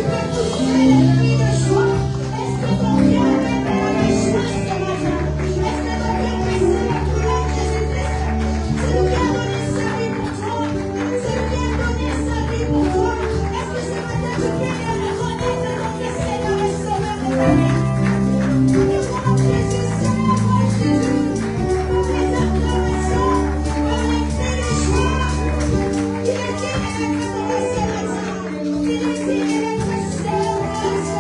peux toucher l'ennemi de joie? Est-ce que ton cœur peut faire des choses ce matin? Est-ce que ton cœur peut essayer la douleur de Jésus-Christ? C'est lui qui a donné sa vie pour toi. C'est lui qui a donné sa vie pour toi. Est-ce que ce matin tu peux le reconnaître comme le Seigneur et Sauveur de ta vie? Acclame Jésus, Seigneur, mon Jésus. Les acclamations par l'effet de joie. Il est digne d'être adoré ce matin. Il est digne d'être célébré.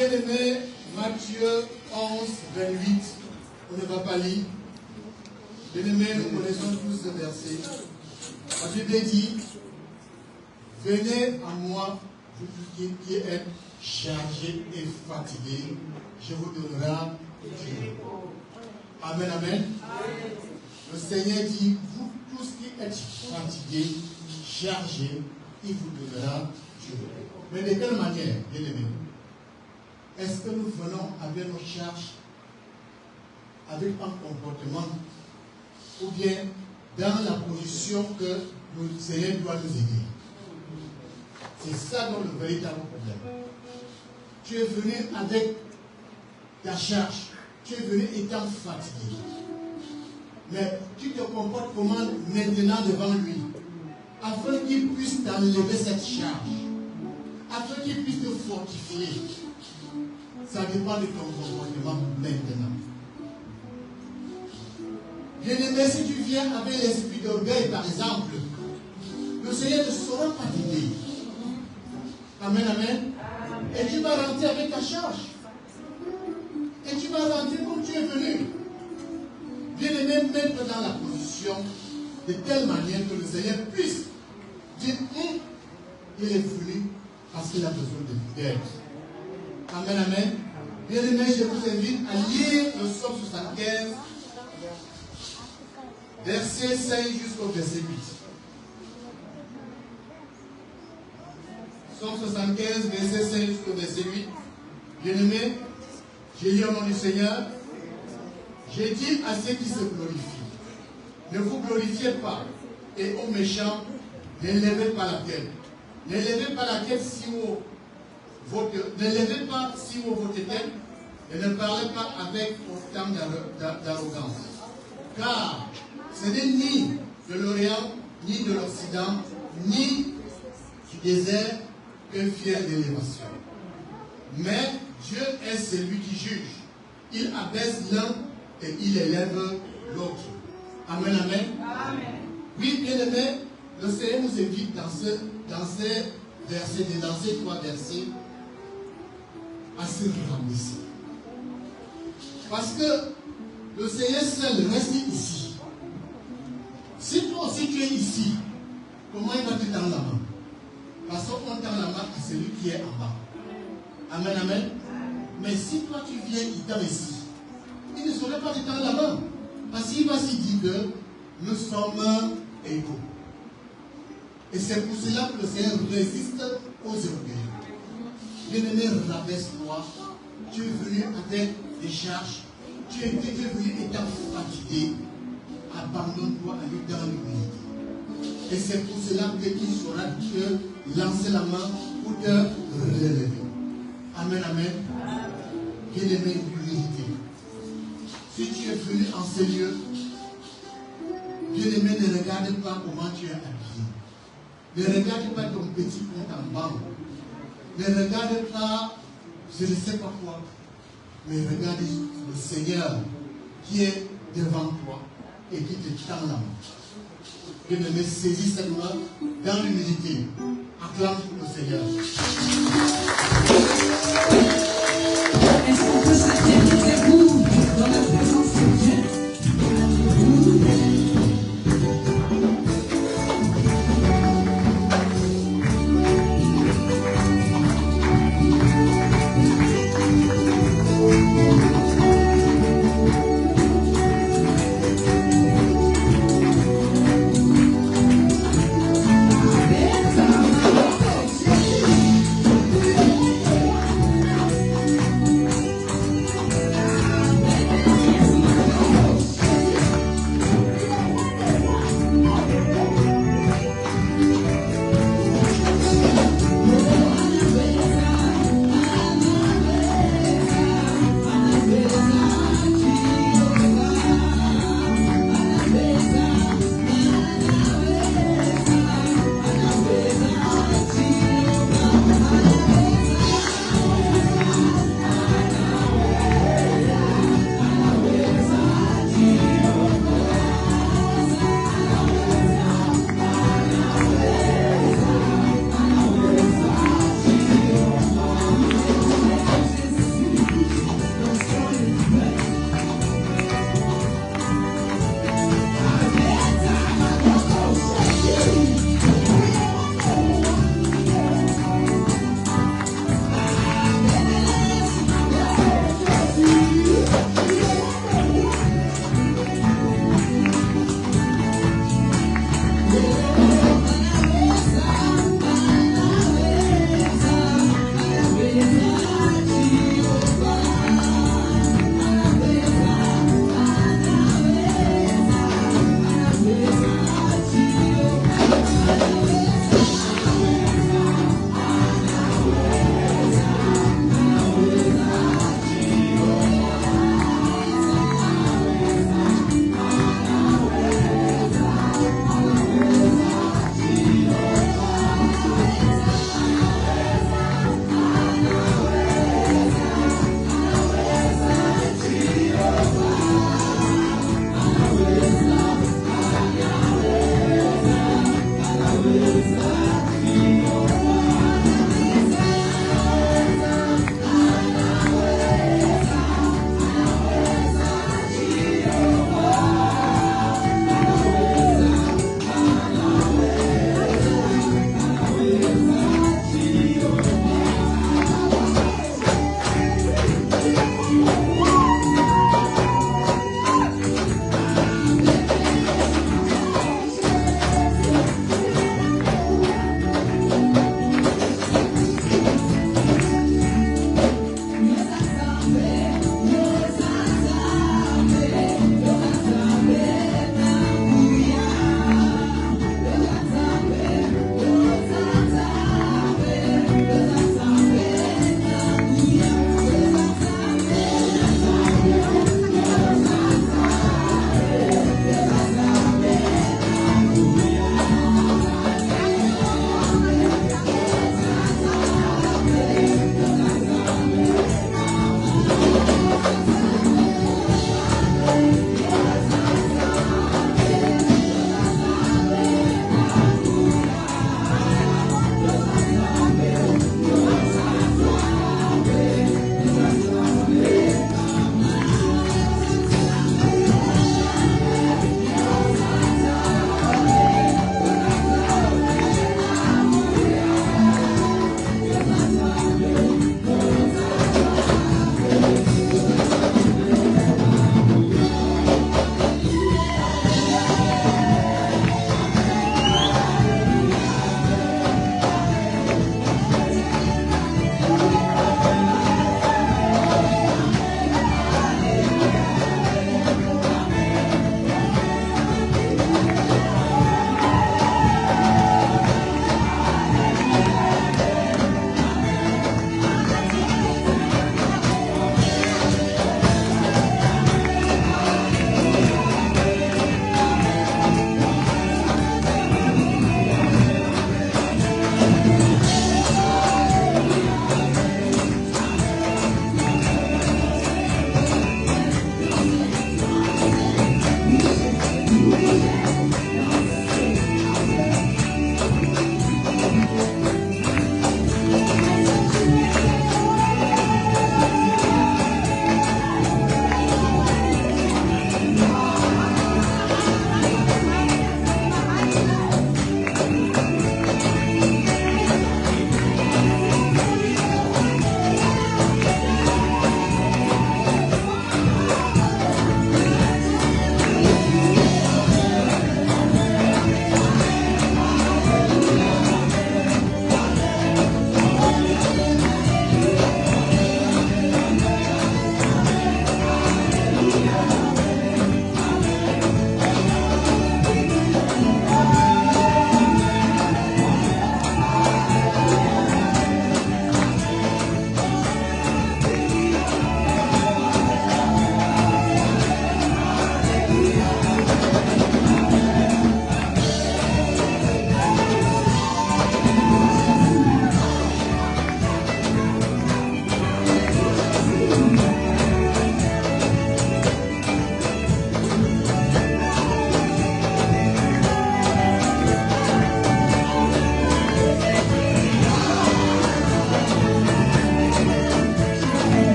Bien-aimé, Matthieu 11, 28, on ne va pas lire. Bien-aimé, nous connaissons tous ce verset. La Bible dit, venez à moi, vous qui êtes chargés et fatigués, je vous donnerai du repos. Amen, amen. Le Seigneur dit, vous tous qui êtes fatigués, chargés, il vous donnera du repos. Mais de quelle manière, bien-aimé? Est-ce que nous venons avec nos charges, avec un comportement, ou bien dans la position que le Seigneur doit nous aider? C'est ça donc le véritable problème. Tu es venu avec ta charge, tu es venu étant fatigué. Mais tu te comportes comment maintenant devant lui, afin qu'il puisse t'enlever cette charge, afin qu'il puisse te fortifier. Ça dépend de ton comportement maintenant. Bien-aimé, si tu viens avec l'esprit d'orgueil, par exemple, le Seigneur ne saura pas t'aider. Amen, amen. Et tu vas rentrer avec ta charge. Et tu vas rentrer comme tu es venu. Bien-aimé, mettre dans la position de telle manière que le Seigneur puisse dire, il est venu parce qu'il a besoin d'aide. Amen, amen. Bien-aimé, je vous invite à lire le psaume 75, verset 5 jusqu'au verset 8. Psaume 75, verset 5 jusqu'au verset 8. Bien-aimé, j'ai lu au nom du Seigneur. J'ai dit à ceux qui se glorifient, ne vous glorifiez pas, et aux méchants, n'élevez pas la tête. N'élevez pas la tête si haut. Ne levez pas si haut votre tête et ne parlez pas avec autant d'arrogance. Car ce n'est ni de l'Orient, ni de l'Occident, ni du désert qu'un fier d'élévation. Mais Dieu est celui qui juge. Il abaisse l'un et il élève l'autre. Amen, amen. Amen. Oui, bien aimé, le Seigneur nous invite dans ces versets, dans ces trois versets, à se rabaisser. Parce que le Seigneur seul reste ici. Si toi aussi tu es ici, comment il va te tendre la main? Parce qu'on tend la main à celui qui est en bas. Amen, amen. Mais si toi tu viens ici, il ne saurait pas te tendre la main. Parce qu'il va se dire que nous sommes égaux. Et c'est pour cela que le Seigneur résiste aux orgueilleux. Bien-aimé, rabaisse-toi. Tu es venu avec des charges. Tu es venu étant fatigué. Abandonne-toi à lui dans l'humilité. Et c'est pour cela qu'il saura te lancer la main pour te relever. Amen, amen. Bien-aimé, l'humilité. Si tu es venu en ces lieux, bien-aimé, ne regarde pas comment tu es habillé. Ne regarde pas ton petit compte en banque. Ne regarde pas, je ne sais pas quoi, mais regarde le Seigneur qui est devant toi et qui te tend la main. Bien-aimé, saisis cette main dans l'humilité. Acclame pour le Seigneur. Est-ce qu'on peut se tenir debout dans la présence de Dieu?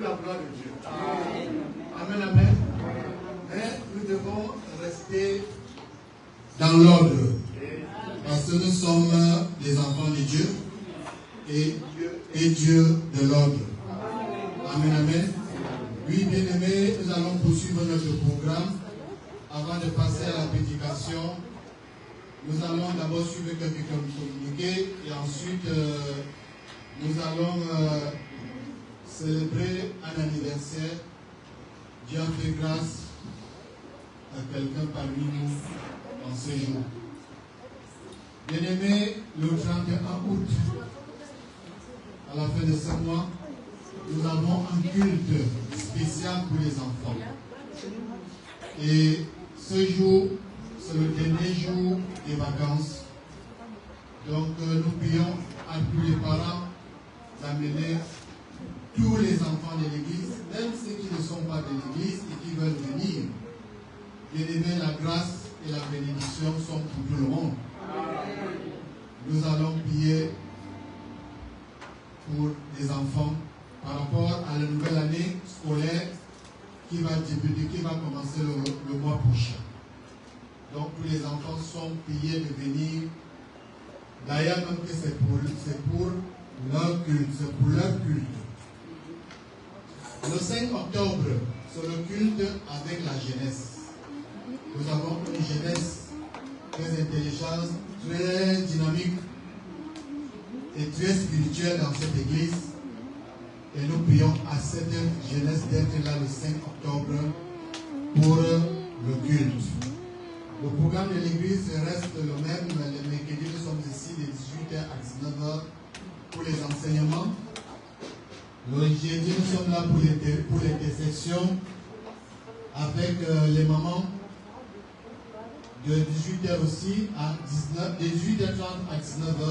pour la gloire de Dieu. Amen, amen. Mais nous devons rester dans l'ordre. Parce que nous sommes les enfants de Dieu et Dieu de l'ordre. Amen, amen. Oui, bien-aimés, nous allons poursuivre notre programme. Avant de passer à la prédication, nous allons d'abord suivre quelques communiqués et ensuite nous allons célébrer un anniversaire. Dieu a fait grâce à quelqu'un parmi nous en ce jour. Bien-aimés, le 31 août, à la fin de ce mois, nous avons un culte spécial pour les enfants. Et ce jour, c'est le dernier jour des vacances. Donc nous prions à tous les parents d'amener tous les enfants de l'église, même ceux qui ne sont pas de l'église et qui veulent venir. Bien-aimés, la grâce et la bénédiction sont pour tout le monde. Nous allons prier pour les enfants par rapport à la nouvelle année scolaire qui va débuter, qui va commencer le mois prochain. Donc tous les enfants sont priés de venir. D'ailleurs, même que c'est pour leur culte, c'est pour leur culte. Le 5 octobre, c'est le culte avec la jeunesse. Nous avons une jeunesse très intelligente, très dynamique et très spirituelle dans cette église. Et nous prions à cette jeunesse d'être là le 5 octobre pour le culte. Le programme de l'église reste le même. Le mercredi, nous sommes ici de 18h à 19h pour les enseignements. Le jeudi, nous sommes là pour l'intercession avec les mamans de 18h aussi à 18h30 à 19h.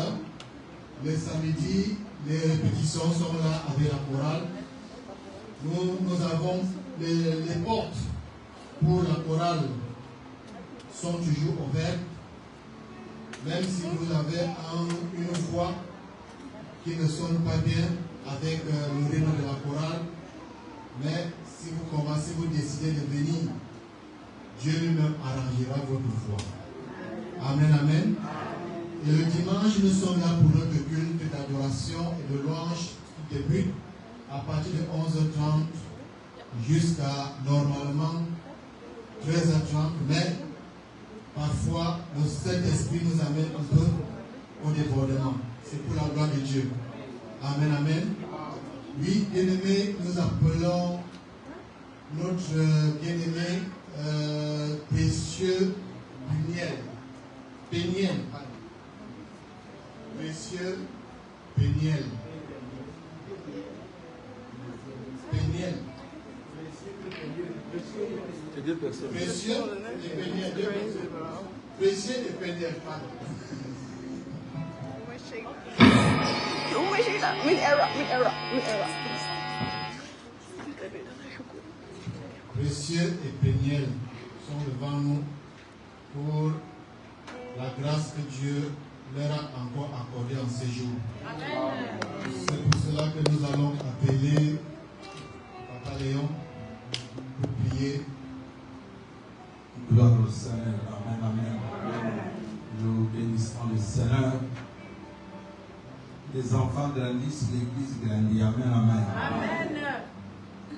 Le samedi, les répétitions sont là avec la chorale. Nous avons les portes pour la chorale sont toujours ouvertes. Même si vous avez une voix qui ne sonne pas bien avec le rythme de la chorale, mais si vous commencez, vous décidez de venir, Dieu lui-même arrangera votre voix. Amen, amen. Et le dimanche, nous sommes là pour notre culte d'adoration et de louange qui débute à partir de 11h30 jusqu'à normalement 13h30. Mais parfois, le Saint-Esprit nous amène un peu au débordement. C'est pour la gloire de Dieu. Amen, amen. Oui, bien-aimé, nous appelons notre bien-aimé précieux Péniel. Précieux Péniel. C'est deux personnes. Précieux et Péniel. Précieux et Péniel. Précieux et Péniel sont devant nous pour la grâce que Dieu leur a encore accordée en ces jours. C'est pour cela que nous allons appeler Papa Léon pour prier. Gloire au Seigneur. Amen, amen. Nous bénissons le Seigneur. Les enfants grandissent, l'église grandit. Amen, amen. Amen.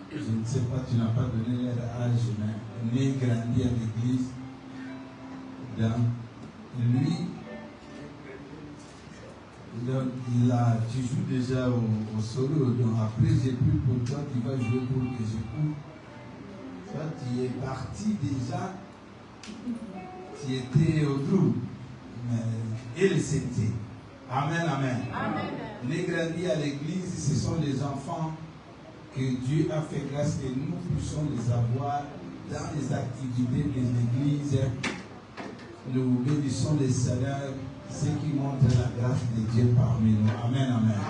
Je ne sais pas, tu n'as pas donné leur âge, mais né grandi à l'église. Lui, il a, tu joues déjà au solo, donc après j'ai pris pour toi, tu vas jouer pour que je cours. Toi, tu es parti déjà, tu étais au groupe, mais il c'était. Amen, amen. Amen. Les grandis à l'église, ce sont les enfants que Dieu a fait grâce que nous puissions les avoir dans les activités de l'église. Nous bénissons les Seigneur, ceux qui montrent la grâce de Dieu parmi nous. Amen, amen.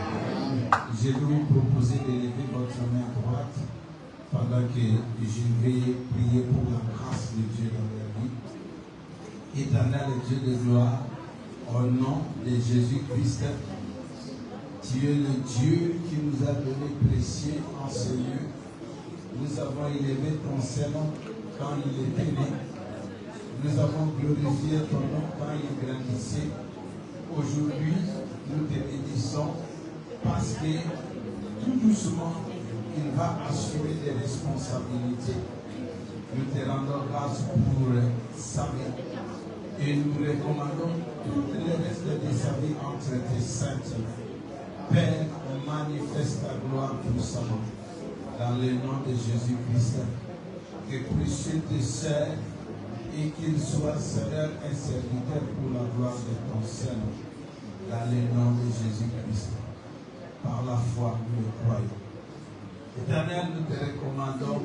Je vais vous proposer de lever votre main droite pendant que je vais prier pour la grâce de Dieu dans leur vie. Éternel Dieu de gloire, au nom de Jésus-Christ, tu es le Dieu qui nous a donné précieux en ce lieu. avons élevé ton Seigneur quand il était né. Nous avons glorifié ton nom quand il grandissait. Aujourd'hui, nous te bénissons parce que tout doucement, il va assumer des responsabilités. Nous te rendons grâce pour sa vie et nous recommandons tout le reste de sa vie entre tes saintes mains. Père, manifeste ta gloire puissamment dans le nom de Jésus-Christ. Que précieux te sert et qu'il soit Seigneur et serviteur pour la gloire de ton Seigneur. Dans le nom de Jésus-Christ. Par la foi, nous le croyons. Éternel, nous te recommandons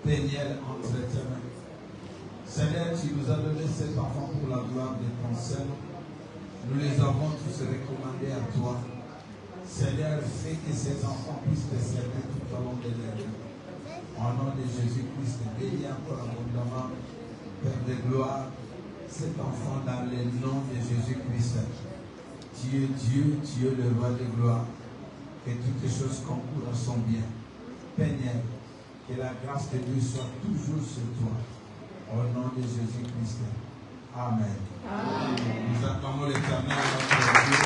Péniel entre tes mains. Seigneur, tu nous as donné cet enfant pour la gloire de ton Seigneur. Nous les avons tous recommandés à toi. Seigneur, fais que ces enfants puissent te servir tout au long de leur vie. Au nom de Jésus-Christ, bénis encore abondamment, Père de gloire, cet enfant dans le nom de Jésus-Christ. Tu es Dieu, tu es le roi de gloire. Que toutes les choses concourent à son bien. Peignez, que la grâce de Dieu soit toujours sur toi. Au nom de Jésus-Christ. Amen. Amen. Nous acclamons l'Éternel, notre Dieu.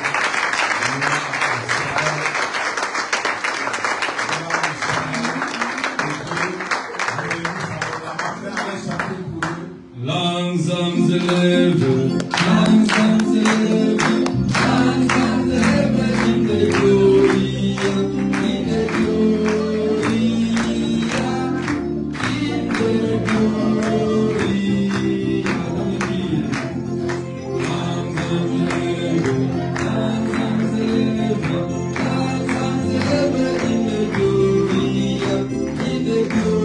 Langsam leve, langsam leve, langsam leve in the gloria, in the gloria, in the gloria. Langsam leve, langsam leve, langsam leve in the gloria, in the gloria.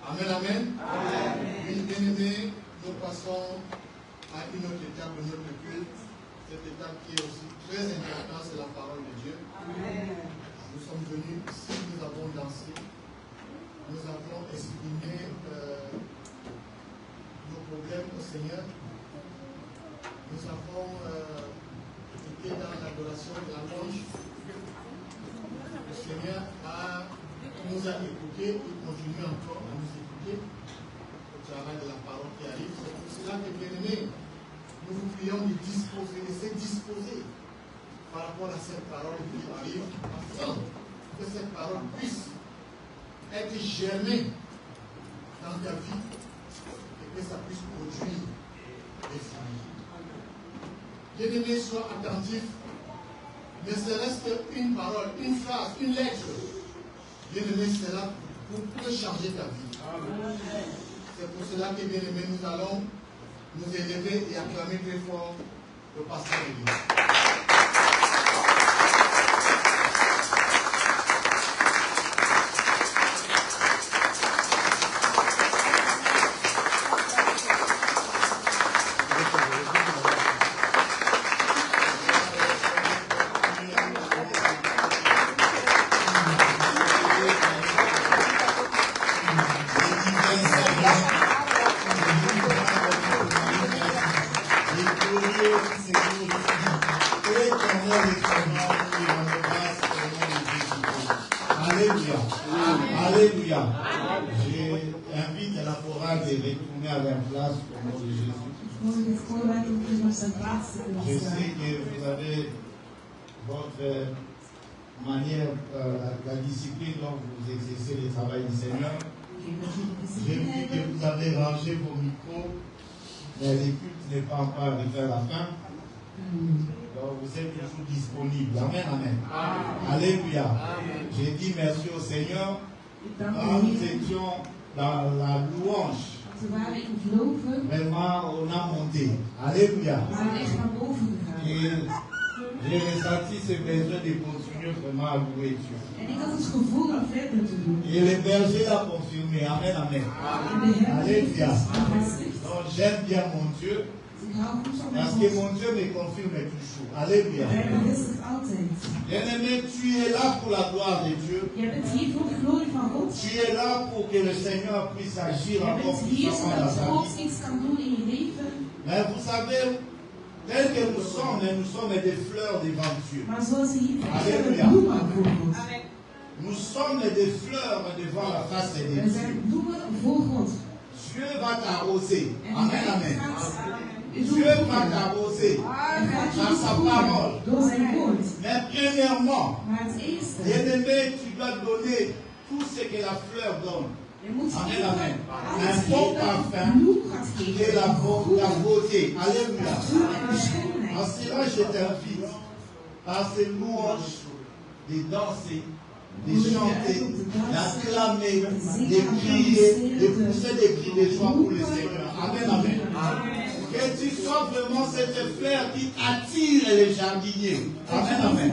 Amen, amen. Bien aimés, nous passons à une autre étape de notre culte. Cette étape qui est aussi très importante, c'est la parole de Dieu. Nous sommes venus ici, nous avons dansé, nous avons exprimé nos problèmes au Seigneur. Nous avons été dans l'adoration de la louange. Le Seigneur nous a écoutés, il continue encore à nous écouter au travail de la parole qui arrive. C'est pour cela que, bien aimés, nous vous prions de disposer, de se disposer par rapport à cette parole qui arrive, afin que cette parole puisse être germée dans ta vie et que ça puisse produire des fruits. Bien aimés, sois attentifs, ne serait-ce qu'une parole, une phrase, une lettre. Bien aimé, c'est là pour changer ta vie. C'est pour cela que, bien aimé, nous allons nous élever et acclamer très fort le pasteur de Dieu. Alléluia. Alléluia. J'invite la chorale de retourner à leur place au nom de Jésus. Je sais que vous avez votre manière, la discipline dont vous exercez le travail du Seigneur. J'ai vu que vous avez rangé vos micros, mais le culte n'est pas encore arrivé à la fin. Donc vous êtes toujours disponible. Amen, amen. Alléluia. J'ai dit merci au Seigneur. Quand nous étions dans la louange, Ze waren in geloven, vraiment, on a monté. Alléluia. we zijn echt naar boven gegaan. Et j'ai ressenti ce besoin de continuer vraiment à louer Dieu. En ik had het gevoel om verder te doen. Et le berger l'a confirmé. Amen, amen. En de herder heeft Alléluia. het bevestigd. Donc j'aime bien mon Dieu Ik hou goed van mijn parce que God. mon Dieu me confirme toujours. Alléluia. Hij bevestigt altijd. Bien-aimé, tu es là pour la gloire de Dieu. Jij bent hier voor de glorie van God. Tu es là pour que le Seigneur puisse agir Jij encore bent hier puissamment dans zodat ta God vie. iets kan doen in je leven. Mais vous savez, tel que nous sommes des fleurs devant Dieu. Maar zoals je hier Alléluia. bloemen voor God. Nous sommes des fleurs devant la face de We Dieu. zijn bloemen voor God. Dieu va t'arroser. En Amen, hij amen. gaat Dieu va t'arroser Hij gaat je par sa bevoeden parole. door zijn woord. Mais premièrement, Maar het eerste, bien-aimé, tu dois donner tout ce que la fleur donne. je moet Amen, amen. alles Un bon geven wat parfum bloem gaat et geven. la beauté. Alléluia. Bloem en de schoonheid. En cela, je t'invite par ces louanges de danser, de chanter, d'acclamer, de crier, de pousser des cris de joie pour le Seigneur. Amen, amen. Que tu sois vraiment cette fleur qui attire les jardiniers. Amen, amen.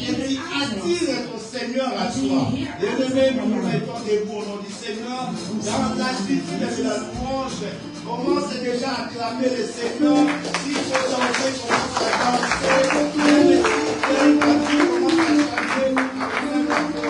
Et qui attire ton Seigneur à toi. Bien-aimé, nous nous mettons debout au nom du Seigneur. Dans l'attitude de la louange, commence déjà à acclamer le Seigneur. S'il faut danser, commence à danser. Bien-aimé, commence à chanter.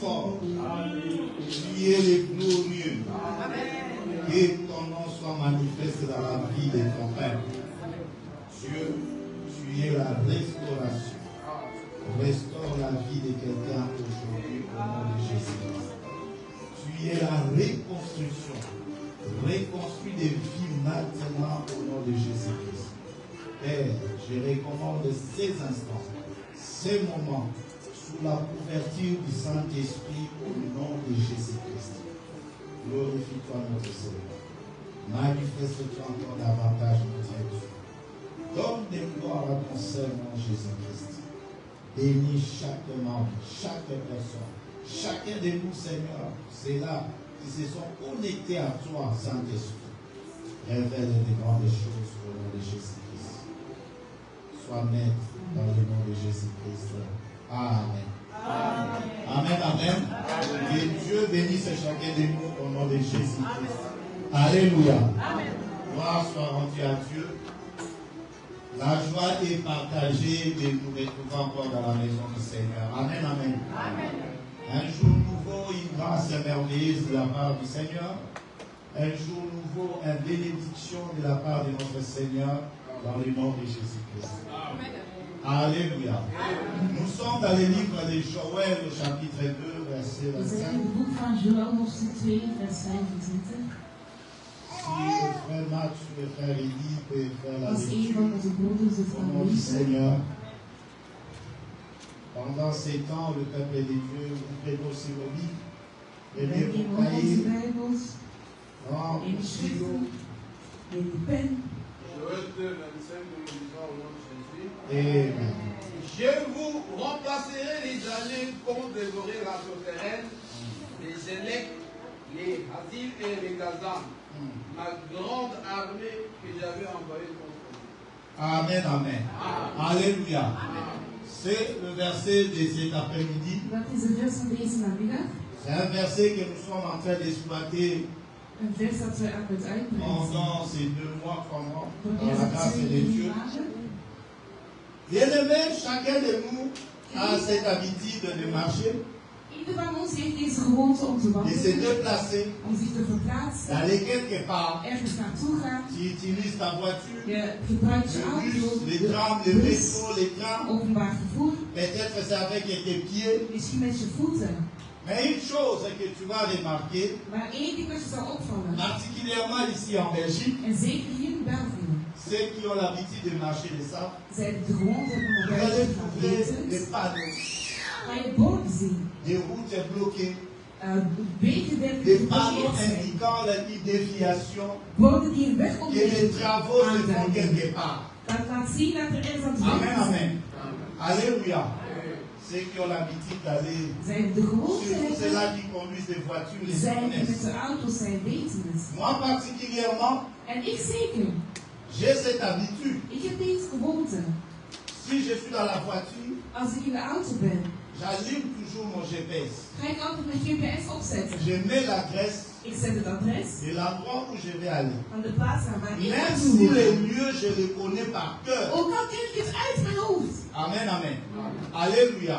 fort. Tu es le glorieux. Que ton nom soit manifeste dans la vie de ton peuple. Dieu, tu es la restauration. Restaure la vie de quelqu'un aujourd'hui au nom de Jésus-Christ. Tu es la reconstruction. Reconstruis des vies maintenant au nom de Jésus-Christ. Père, je recommande ces instants, ces moments, sous la couverture du Saint-Esprit au nom de Jésus-Christ. Glorifie-toi notre Seigneur. Manifeste-toi encore davantage notre Dieu. Donne des gloires à ton Seigneur Jésus-Christ. Bénis chaque membre, chaque personne, chacun de nous, Seigneur. C'est là qui se sont connectés à toi, Saint-Esprit. Révèle des grandes choses au nom de Jésus-Christ. Sois maître dans le nom de Jésus-Christ. Amen. Amen, amen. Que Dieu bénisse chacun de nous au nom de Jésus-Christ. Alléluia. Gloire soit rendue à Dieu. La joie est partagée de nous retrouver encore dans la maison du Seigneur. Amen, amen. Un jour nouveau, une grâce merveilleuse de la part du Seigneur. Un jour nouveau, une bénédiction de la part de notre Seigneur dans le nom de Jésus-Christ. Alléluia. Nous sommes dans le livre de Joël, au chapitre 2, verset We 25. zijn in het boek van Joël, hoofdstuk 2, vers 25. Si le frère Max ou le frère Eddie peuvent faire la Als een lecture van onze broeders het au kan nom du lezen. Seigneur. Pendant ces temps, le peuple de Dieu, vous prenez aussi vos livres, We prenez nemen vos onze cahiers, Bijbels, dans neem vos stylos. schriften, neem de pen. Joël 2, 25, nous lisons au nom de Jésus. Amen. Je vous remplacerai les années qu'ont dévoré la souterraine, les Zélec, les Hazil et les Gazam, ma grande armée que j'avais envoyée contre vous. Amen, amen. Alléluia. C'est le verset de cet après-midi. Dat is het vers van deze namiddag. C'est un verset que nous sommes en train d'exploiter Een vers dat we aan het uitbreiden zijn. pendant ces 2 mois, 3 mois, Voor dans la grâce deze de 2 Dieu. maanden. Bien-aimé, chacun de nous a cette habitude de marcher, Ieder van ons heeft deze gewoonte om te de se wandelen, déplacer, om zich te verplaatsen, d'aller quelque part. ergens naartoe gaan. Tu utilises ta voiture, Je gebruikt je le auto, bus, les de trams, le bus, métro, les trams. openbaar vervoer, Peut-être c'est avec tes pieds. misschien met je voeten. Mais une chose que tu vas remarquer, Maar één ding wat je zou opvallen, particulièrement ici en Belgique, en zeker hier in België, ceux qui ont l'habitude de marcher de ça, zij de gewoonte hebben om vous naar allez buiten te gaan trouver eten, des panneaux, ga je borden zien. des routes bloquées, Wegen des werden panneaux geblokkeerd zijn. indiquant la déviation, Borden die een weg que les onderweg travaux se font aanduiden. quelque part. Dat laat zien dat er ergens aan het Amen, werk is. amen. Alléluia. Ceux qui ont l'habitude d'aller, Zij hebben de gewoonte surtout ceux-là hebben, qui conduisent des voitures, les zij die met connaissent. de auto's zijn weten het. Moi particulièrement, En ik zeker, j'ai cette habitude. ik heb deze gewoonte. Si je suis dans la voiture, Als ik in de auto ben, j'allume toujours mon GPS. ga ik altijd mijn GPS opzetten. Je mets l'adresse Ik zet het adres de l'endroit où je vais aller. van de plaats naar waar ik Même naartoe si wil. les lieux, je les connais par cœur. Ook al ken ik het uit mijn hoofd. Amen, amen. Alléluia.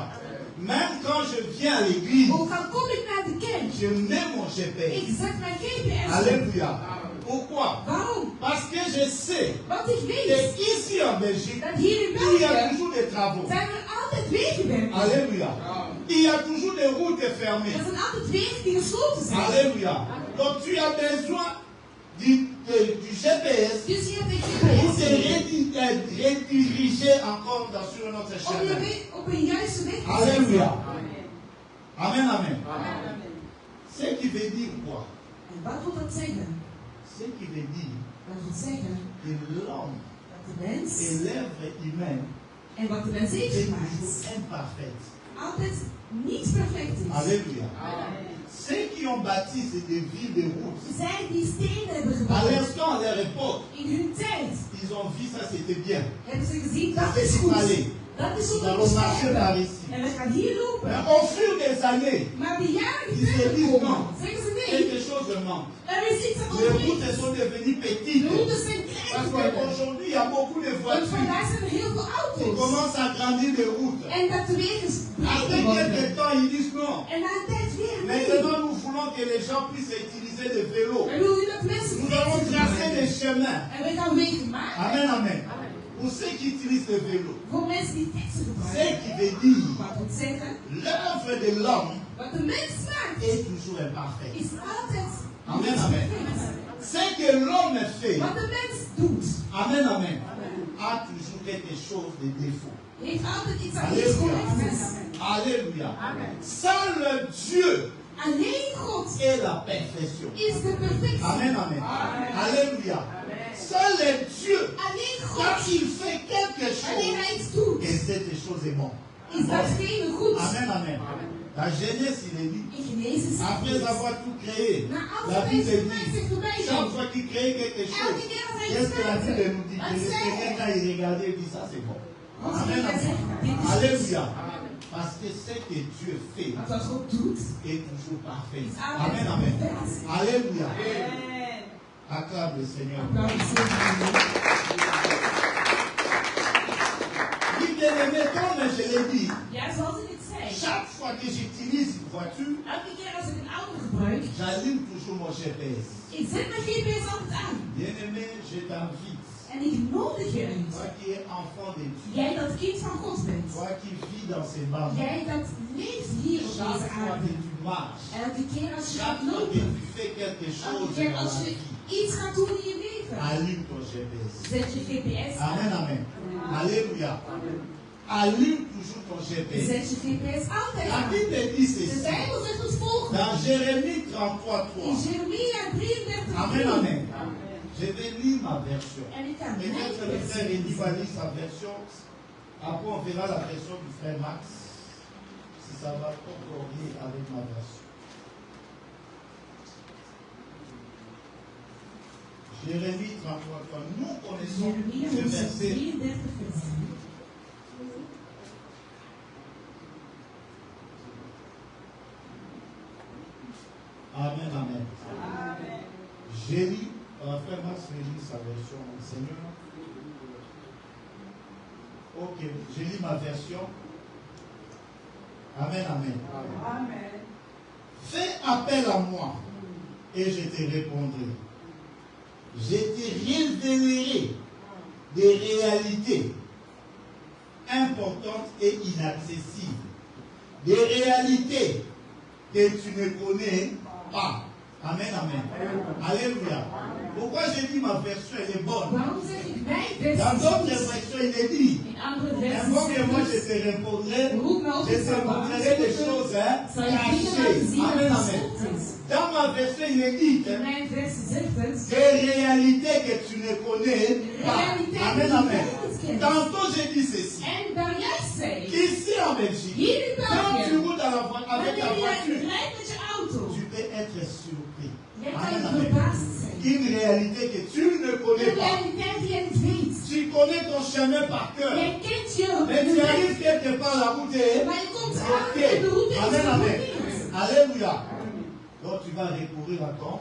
Même quand je viens à l'église, Ook al kom ik naar de kerk, je mets mon ik GPS. zet mijn GPS op. Alléluia. Pourquoi? Waarom? Parce que je sais Want ik weet qu'ici en Belgique, dat hier in il y a België toujours des travaux. zijn er altijd wegenwerken. Alléluia. Il y a toujours des routes fermées. Er zijn altijd wegen die gesloten zijn. Alléluia. Donc tu as besoin du GPS Dus je hebt een pour te GPS rediriger encore sur notre om je chemin. weg op een juiste weg te Alléluia. zetten. Amen, amen. Ce qui veut dire quoi? En wat wil dat zeggen? Ce qui veut dire Dat wil zeggen que l'homme dat de mens et l'œuvre humaine en wat de mens heeft est gemaakt toujours imparfaite. altijd niet perfect is. Alléluia. Ceux qui ont bâti ces des villes de route, Zij die stenen hebben à gebouwd l'instant, à leur époque, in hun tijd, ils ont vu ça, c'était bien. hebben ze gezien dat C'est is ce qu'il goed. fallait. Dat is hoe Nous we allons moeten marcher par hebben. ici. En we gaan hier Mais lopen. au fur des années, Maar de jaren die Ils se verder disent komen, non. zeggen ze nee. quelque chose manque. Er is iets dat Les ontbreekt. routes sont devenues petites. De routes zijn Parce klein geworden. qu'aujourd'hui, il y a beaucoup de Want voitures. vandaag zijn er heel veel On auto's. commence à grandir les routes. En dat de wegen breder Après worden. quelques temps, ils disent non. En na een tijd weer nee. Maintenant, nous voulons que les gens puissent utiliser le vélo. We willen nu dat mensen Nous allons tracer des chemins. En we gaan wegen maken. Amen, amen. Pour ceux qui utilisent le vélo, Voor mensen die teksten ce gebruiken. qui veut dire Wat wil zeggen? l'œuvre de l'homme Wat de mens maakt. est toujours imparfaite. Is altijd. Amen, amen. Ce que l'homme fait, Wat de mens doet. amen, amen, a toujours quelque chose de défaut. Heeft altijd iets aan Alléluia. iets correct is. Alléluia. Seul Dieu Alleen God est la perfection. is de perfectie. Amen, amen. Alléluia. Seul Dieu, Alleen quand God. il fait quelque Wanneer chose, hij iets doet. et cette chose est bonne. Is datgene goed. Amen, amen. La Genèse, il est dit, In Genesis après avoir tout créé, na la alles Bible deze dit, gemaakt zich voorbij chaque gaat. fois qu'il crée quelque chose, Elke keer als hij qu'est-ce iets que la maakt. Bible nous dit? Que Wat le zei Seigneur, hij? quand il regardait, il dit, ça c'est bon. Als Amen, hij amen. zegt, dit is goed. Alléluia. Parce que ce que Dieu fait Wat wat God doet. est toujours parfait. Is altijd Amen, amen. perfect. Alléluia. Acclame le Seigneur. Oui, bien aimé, comme je l'ai dit, Ja, zoals ik het zei. chaque fois que j'utilise une voiture, Elke keer als ik een auto gebruik, j'allume toujours mon GPS. ik zet mijn GPS altijd aan. Bien aimé, je t'invite. En ik nodig je uit. Toi qui es enfant de Dieu, Jij dat kind van God bent. toi qui vis dans ces bancs, Jij dat leeft hier op chaque deze fois aarde. que tu marches, Elke keer als je gaat chaque fois que lopen. tu fais quelque Elke chose keer dans als la je vie, iets gaat doen in je leven. allume ton GPS. Zet je GPS Amen, aan. amen. Alléluia. Allume toujours ton GPS. Zet je GPS altijd La aan. Bible dit De ceci. Bijbel zegt het volgende. Dans Jérémie In 33:3. Jeremia 33. Amen, amen. Je vais lire ma version. En ik kan Peut-être le frère Eddie va lire sa version. Après, on verra la version du frère Max. Si ça va concorder avec ma version. Jérémie 33:3. Nous connaissons Jeremia ce verset. 33 vers 3. Amen, amen. J'ai lu, frère Max lit sa version, Seigneur. Ok, j'ai lu ma version. Amen, amen. Fais appel à moi et je te répondrai. Je te révélerai des réalités importantes et inaccessibles. Des réalités que tu ne connais pas. Amen, amen. Alléluia. Pourquoi j'ai dit ma version, elle est bonne? Waarom zeg ik mijn Dans versie? d'autres versions, il est dit. In andere Avant que moi je versies te répondrai, roep me op je de te montrerai des choses zal je dingen laten cachées. zien Amen, wat amen. verstopt is. Dans ma version, il est dit In mijn versie zegt het. des réalités que tu ne connais pas. Realiteiten Amen, die amen. jij niet kent. Tantôt, j'ai dit ceci. En daar juist zei ik. Ici en Belgique, Hier in quand tu België. roules avec ta Wanneer je voiture, rijdt met je auto. tu peux être surpris. Jij Amen, kan amen. verbaasd zijn. Une réalité que tu ne connais Een pas. realiteit die jij niet weet. Tu connais ton chemin par cœur. Jij kent je Mais tu weg. arrives quelque part, la route est Maar je komt aan bloquée. en de route is Amen, amen. geblokkeerd. Alléluia. Donc tu vas recourir à ton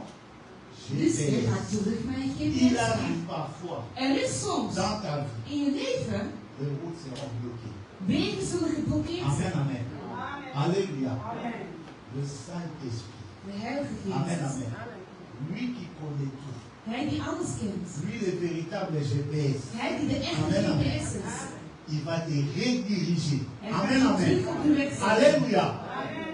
Dus je GPS. gaat terug naar je Il GPS. arrive parfois Er is soms dans ta vie, in je leven les routes seront bloquées. wegen zullen geblokkeerd Amen, zijn. amen. Alléluia. Le Saint-Esprit. De Heilige Amen, Geest. amen. Lui qui connaît tout. Hij die alles kent. Lui le véritable GPS. Hij die de echte Amen, amen. GPS is. Il va te rediriger. Hij Amen, gaat je amen. terug op de weg zetten. Alléluia.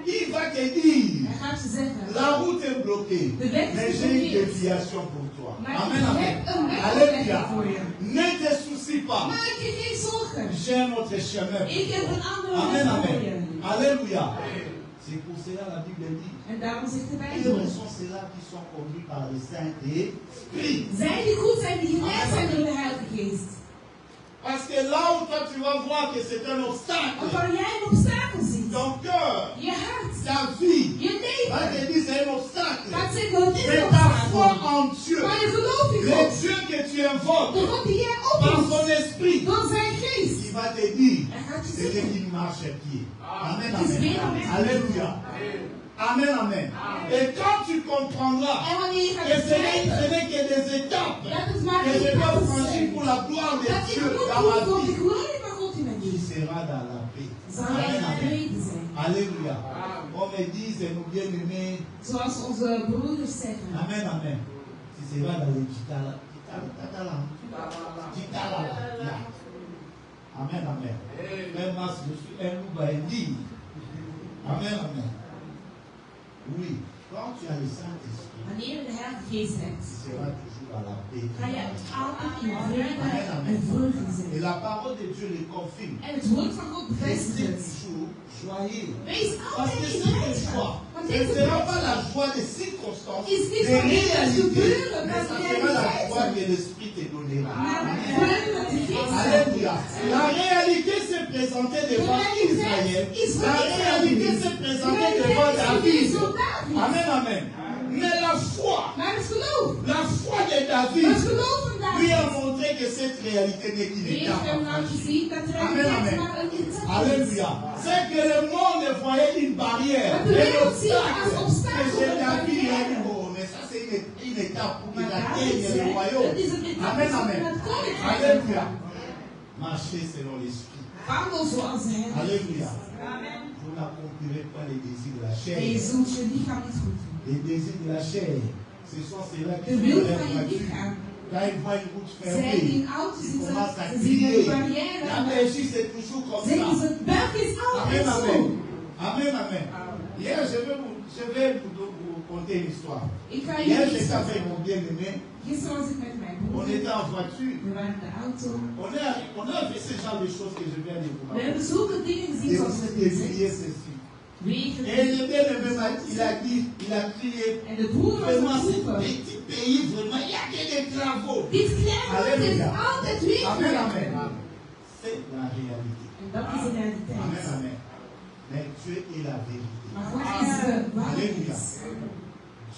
Il va te dire, Hij gaat je zeggen. la route est bloquée, De weg mais is j'ai une geblokkeerd. déviation pour toi. Maar Amen, ik amen. heb een weg Alléluia. voor je. Ne te soucie pas. Maak je geen zorgen. J'ai un autre chemin. Ik heb een andere Amen, weg voor amen. je. Alléluia. C'est pour cela la Bible dit. En daarom zegt de Ils Bijbel. sont ceux-là qui sont conduits par le Saint-Esprit. Zij die goed zijn, die geleid zijn door de Heilige Geest. Parce que là où toi tu vas voir que c'est un Want obstacle, waar jij een obstakel ziet, ton cœur, je hart, ta vie, je va leven, te dire c'est un obstacle. gaat zeggen dat dit Mais een ta obstakel foi is. en Dieu, Maar je geloof in le God, Dieu que tu de invoques God die jij par oproept, son esprit, door zijn geest, il va te te dire, Hij gaat je c'est lui zeggen. qui marche à pied. Amen, Het is amen. weer een mens. Alléluia. Amen, amen. Et quand tu comprendras En wanneer je que gaat ce n'est begrijpen que des étapes dat het maar que je een dois pas franchir zijn, pour la gloire de dat ik Dieu moet dans ma doen voor de vie, glorie van God in mijn tu leven, seras dans la paix. zal jij Amen, amen. tevreden zijn. Alléluia. On me dit, c'est nos bien-aimés. Zoals onze broeders zeggen. Amen, amen. Tu seras dans le Titala. Amen, amen. Même moi, je suis un loup indigne. Amen, amen. Oui, quand tu as le Saint-Esprit, Wanneer je de Heilige Geest tu hebt, seras toujours à la paix. ga je altijd in vrede Amen, en amen. vreugde Et zijn. la parole de Dieu le confirme. En het woord van God bevestigt Restez het. toujours joyeux. Wees Parce que altijd in cette blijdschap. joie, Want ce deze ne sera pas blijdschap la joie des circonstances, is niet des van dit réalités, gebeuren, mais maar ça de sera la joie realiteiten. que l'Esprit te donnera. Maar de vreugde dat de Geest heeft. Alléluia. La réalité s'est présentée devant Israël. La réalité s'est présentée devant David. Amen, amen. Mais la foi Maar het geloof, de David het geloof van lui a David, montré que cette réalité n'est qu'une heeft étape. hem laten zien dat de Amen, realiteit amen. maar een interesse is. Alléluia. C'est que le monde voyait une barrière, Dat de un wereld ziet als obstacle. obstakel, Que chez een David, il a dit, barrière. oh, mais ça c'est une étape pour qu'il Maar David atteigne le zei, royaume. het is een etappe Amen, van amen. het koninkrijk. Alléluia. Marcher selon l'esprit. Wandel zoals hij. Alléluia. Vous n'accomplirez pas les désirs de la En je chair. zult je lichaam niet goed doen. Les désirs de la chair, ce sont ceux-là qui De sont wil dans leur van je voiture. lichaam. Quand ils voient une route Zij die fermée, in auto ils zitten, commencent à ze zien crier. een barrière. La Belgique, c'est toujours comme Zeggen ça. ze, België is altijd Amen, zo. amen. Amen, amen. Hier, je vais vous conter une histoire. Ik ga Hier, jullie iets j'étais avec vertellen. mon bien-aimé. Gisteren was ik met mijn On broer. était en voiture. We waren in de auto. On a vu ce genre de choses que je viens de vous We raconter. hebben zulke dingen gezien Et zoals aussi we des het prières ceci. wegen. Et le bien-aimé, il a dit, il a crié, En de broer was vraiment, aan ce het roepen. petit pays, vraiment, il n'y a que des travaux. Dit kleine land heeft Alléluia. altijd Amen, wegen. amen. C'est la réalité. En dat is de Amen, realiteit. amen. Mais Dieu est la vérité. Maar God is de Alléluia. waarheid.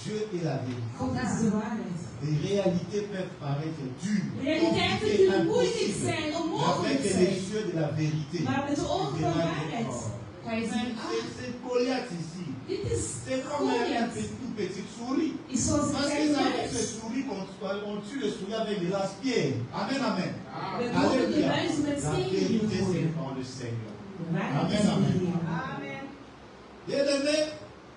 Dieu est la vérité. God is de waarheid. Les réalités peuvent paraître dures, Realiteiten compliquées, kunnen moeilijk impossibles. zijn, Mais onmogelijk avec les zijn. yeux de la vérité, Maar met de ogen tu van verras waarheid que, oh, ga je zien, ah, c'est Goliath ici. dit is C'est comme une Goliath. petite souris. Is zoals een Parce que kleine ça, avec les muis. souris, on tue les souris avec des lance-pierres. Amen, amen. We doden de Alléluia. muizen met La stenen vérité, c'est gooien. dans le Seigneur. De waarheid is Amen, in de amen. Heer. Bien-aimés,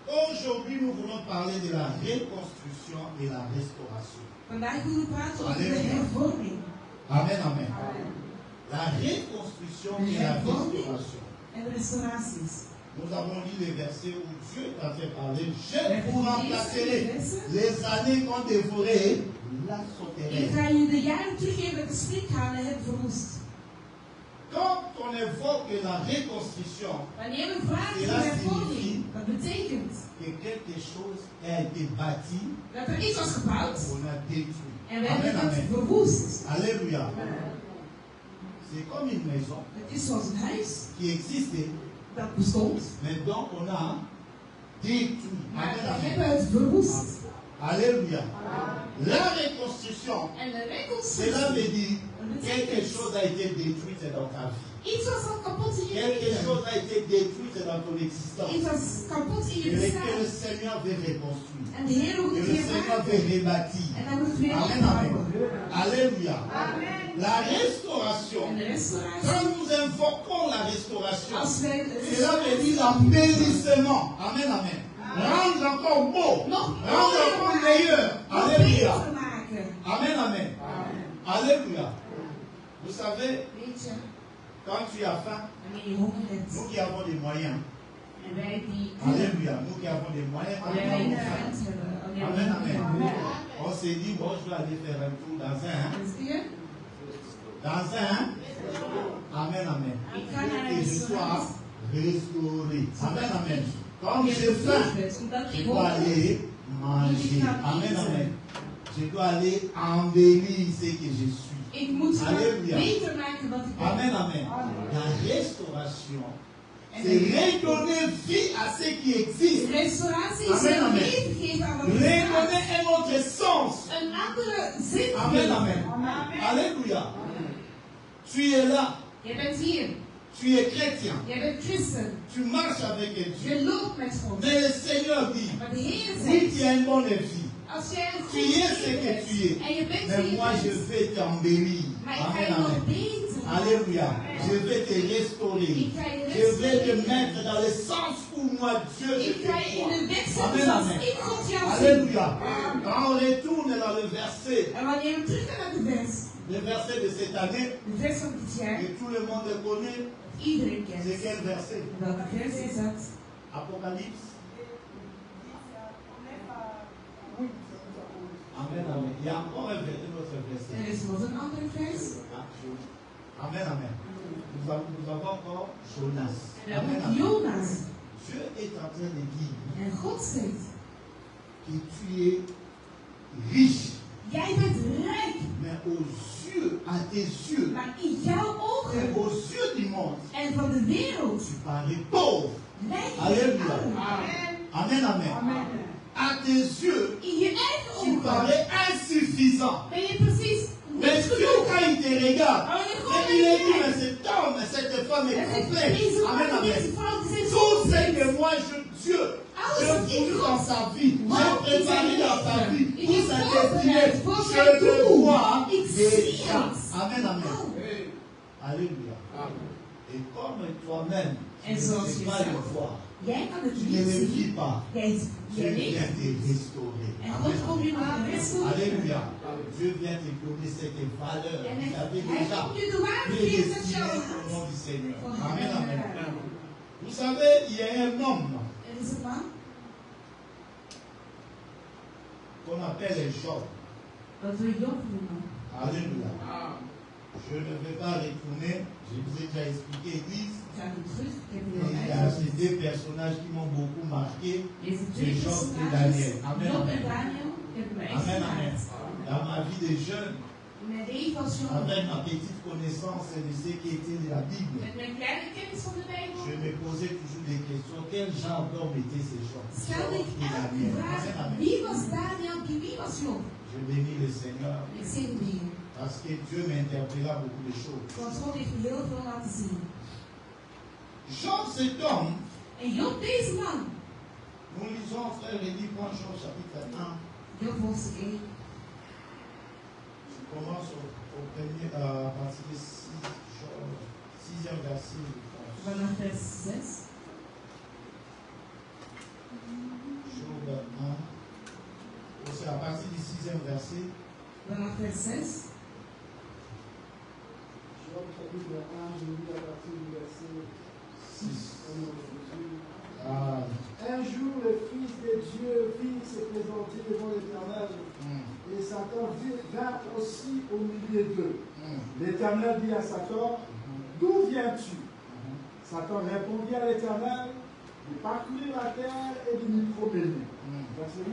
aujourd'hui, nous voulons parler de la reconstruction et la restauration. Vandaag willen we praten over de Halleluja. hervorming. Amen, amen. La reconstruction et la restauration. En de restauraties. Nous avons lu les versets où Dieu t'a fait parler. We Je hebben vous gelezen remplacerai in de lessen. les années qu'on dévorait la Ik sauterelle. ga je de jaren teruggeven dat de slikhanen hebben verwoest. Quand on évoque la reconstruction, Wanneer we vragen Et voor là, hervorming, dat betekent que quelque chose a été bâti, dat er iets was gebouwd on a détruit. en we Amen, hebben het amen. verwoest. Alléluia. C'est comme une maison Het is zoals een huis qui existait, dat bestond, mais dont on a détruit. maar Amen, we amen. hebben het verwoest. Alléluia. La reconstruction, En de cela reconstructie, veut dire dat quelque betekent chose a été détruit dans ta vie. iets was al kapot in je Quelque leven. chose a été détruit dans ton existence. Iets was kapot in je Et que bestaan. le Seigneur veut reconstruire. En de Heer wil Que het le weer Seigneur maken. veut rebâtir. En hij moet het weer Amen, amen. opbouwen. Alléluia. La En restauration, de restauratie. quand nous invoquons la restauration, Als wij cela veut dire l'embellissement. Amen, amen. Rendre encore beau. nog Rendre encore meilleur. nog Alléluia. beter maken. Amen, amen. Alléluia. Vous savez, Weet je, quand tu as faim, wanneer je honger hebt. nous qui avons des moyens, En wij die Alléluia, nous qui avons des moyens, quand wij nous avons weinig faim, geld hebben. Wanneer Amen, we amen. honger On s'est dit, bon, je vais aller faire un tour dans un. Zie je? Dans un. Amen, amen. Ik ga naar Que een je sois restaurant. restauré. Amen, amen. Comme Je j'ai faim, bent, omdat je ik dois honger aller manger. Amen, amen. Je dois aller embellir ce que je suis. Ik moet het Alléluia. beter maken wat ik ben. Amen, amen. La restauration, En c'est de redonner vie à ce qui existe. restauratie is Amen, een amen. leven geven aan wat er bestaat. Redonner un autre sens. Een andere zin Amen, geven. amen. Alléluia. Tu es là. Je bent hier. Tu es chrétien. Jij bent christen. Tu marches avec Dieu. Je loopt met God. Mais le Seigneur dit, Maar de Heer oui, zegt, tu as une bonne vie. als jij een Tu goed es ce leven que hebt tu es. en je bent Mais wie je moi, je bent, vais t'embellir. maar ik ga Amen, je nog amen. beter. Alléluia. Je vais te restaurer. Ik ga je Je vais te restaureren. mettre dans le sens où moi, Dieu, je Ik te ga je in de weg vois. zetten Amen, zoals amen. ik God jou zie. Alléluia. Quand on retourne dans le verset En wanneer we teruggaan naar de vers, le verset de cette année, de vers van dit jaar, que tout le monde connaît, iedereen c'est kent. quel verset? Welke vers is dat? Apocalypse. Amen, amen. Il y a encore un autre verset. Er is nog een andere vers. Amen, amen. Nous avons encore Jonas. En dan Amen, ook amen. Jonas. Dieu est en train de dire En God zegt, que tu es riche, jij bent rijk, mais aux yeux, à tes yeux, maar in jouw et ogen aux yeux du monde, en van de wereld tu parais pauvre. lijkt je Alléluia. arm. Amen, amen. À tes yeux, In je eigen tu ogen parais insuffisant. ben je precies Mais niet Dieu, genoeg. quand il te regarde, Maar wanneer God il naar est dit, je mais kijkt, cet homme, cette femme est dan zegt complète. deze Amen, man, deze amen. vrouw, die zijn Tout zo ce complete. que moi, Dieu, j'ai voulu dans sa vie, j'ai préparé dans sa vie, pour sa destinée, je le vois déjà. Amen, amen. Alléluia. Et comme toi-même, tu En ne zoals sais je pas zelf. le voir, Jij kan het tu ne niet le zien. vis pas, Jij Dieu leeft. vient te restaurer. En Amen, God komt amen. je nog restauren. Alléluia. Dieu vient te donner cette valeur. En Vous avez hij déjà komt je de waarde geven dat prédestiné jou au nom du Seigneur. Van Amen, amen. hem. Vous savez, il y a un homme Er is een man, qu'on appelle Job. dat we Job noemen. Alléluia. Je ne vais pas retourner. Je vous ai déjà expliqué, Église. Ik ga nu terug, ik heb Il het y al a uitgelegd. ces deux personnages qui m'ont beaucoup marqué. Deze C'est twee Job et personages, Daniel. Amen. Job en Daniel, hebben me echt Amen, amen. gemaakt. Dans ma vie de jeune, In mijn leven als jongen, avec ma petite connaissance de ce qui était de la Bible, met mijn kleine kennis van de Bijbel, je me posais toujours des questions. Quel genre d'homme était ce Job? stelde ik Job et elke Daniel. vraag, Amen, amen. wie was Daniel en wie was Job? Je bénis le Seigneur Ik zeg het hier, parce que Dieu m'interpella beaucoup de choses. want God heeft me heel veel laten zien. Job, cet homme, En Job, deze man, nous lisons, frère Rémi, prends Job chapitre 1. Job hoofdstuk 1, Je commence au premier, à partir du 6e verset. je pense. vanaf vers 6. Job 1. C'est à partir du 6e verset. Vanaf vers 6. Job chapitre 1, je lis à partir du verset 6. au nom de Jésus. Ah. Un jour, le Fils de Dieu vint se présenter devant l'Éternel, et Satan vint aussi au milieu d'eux. L'Éternel dit à Satan, d'où viens-tu? Satan répondit à l'Éternel, de parcourir la terre et de m'y promener. Verset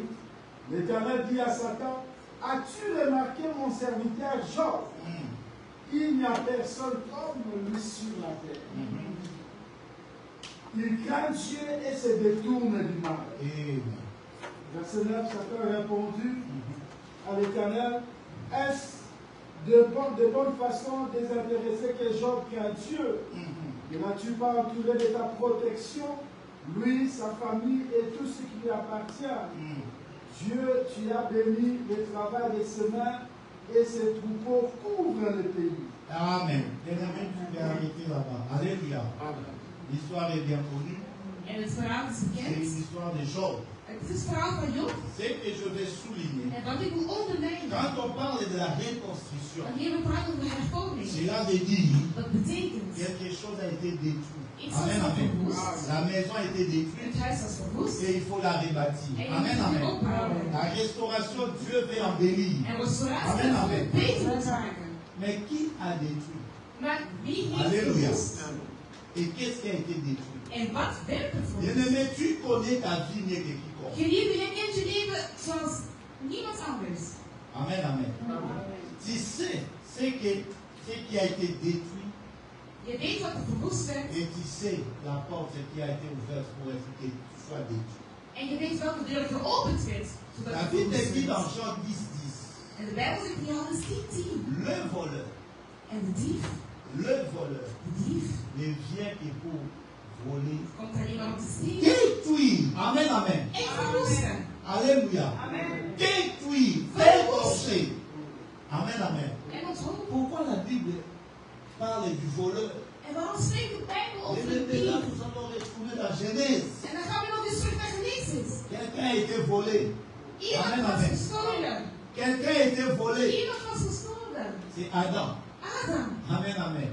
8. L'Éternel dit à Satan, as-tu remarqué mon serviteur Job? Il n'y a personne comme lui sur la terre. Il craint Dieu et se détourne du mal. Et Verset 9, Satan a répondu à l'Éternel, est-ce de bonne façon désintéressé que Job craint Dieu? Ne l'as-tu pas entouré de ta protection, lui, sa famille et tout ce qui lui appartient? Dieu, tu as béni le travail de ses mains et ses troupeaux couvrent le pays. Amen. Bien-aimé, tu vas arrêter là-bas. Alléluia. L'histoire est bien connue. En het verhaal is C'est bekend. une histoire de Job. Het is het verhaal van Job. Ce que je vais souligner, En wat ik wil ondernemen, quand on parle de la reconstruction, wanneer we praten over hervorming, cela veut dire dat betekent quelque chose a été détruit. iets Amen, was amen. verwoest, La maison a été détruite het huis was verwoest, et il faut la rebâtir. en je Amen, moet het amen. opbouwen. La restauration, Dieu veut embellir. En restauratie Amen, gaat amen. het beter maken. Mais qui a détruit? Maar wie heeft Alléluia. verwoest? Et qu'est-ce qui a été détruit? En wat werd er verwoest? Bien-aimé, tu connais ta vie mieux que quiconque. Geliefde, jij kent je leven zoals niemand anders. Amen, amen. Tu sais ce qui a été détruit Je weet wat er verwoest werd et tu sais la porte qui a été ouverte pour être que tu sois détruit. en je weet welke deur geopend werd zodat La er Bible verwoest dit dans werd. Jean 10, 10, En de Bijbel zegt in Johannes 10:10. le voleur En de dief Le voleur De dief ne vient que pour voler, komt alleen maar om te stelen détruire. Amen, amen. en verwoesten. Alléluia. Détruire, débaucher. Amen, amen. En ontroven. Pourquoi la Bible parle du voleur? En waarom spreekt de Bijbel over Et de là, dief? nous allons retrouver la Genèse. En dan gaan we nog eens terug naar Genesis. Quelqu'un a été volé. Iemand Amen, was amen. gestolen. Quelqu'un a été volé. Iemand was gestolen. C'est Adam. Adam. Amen, amen.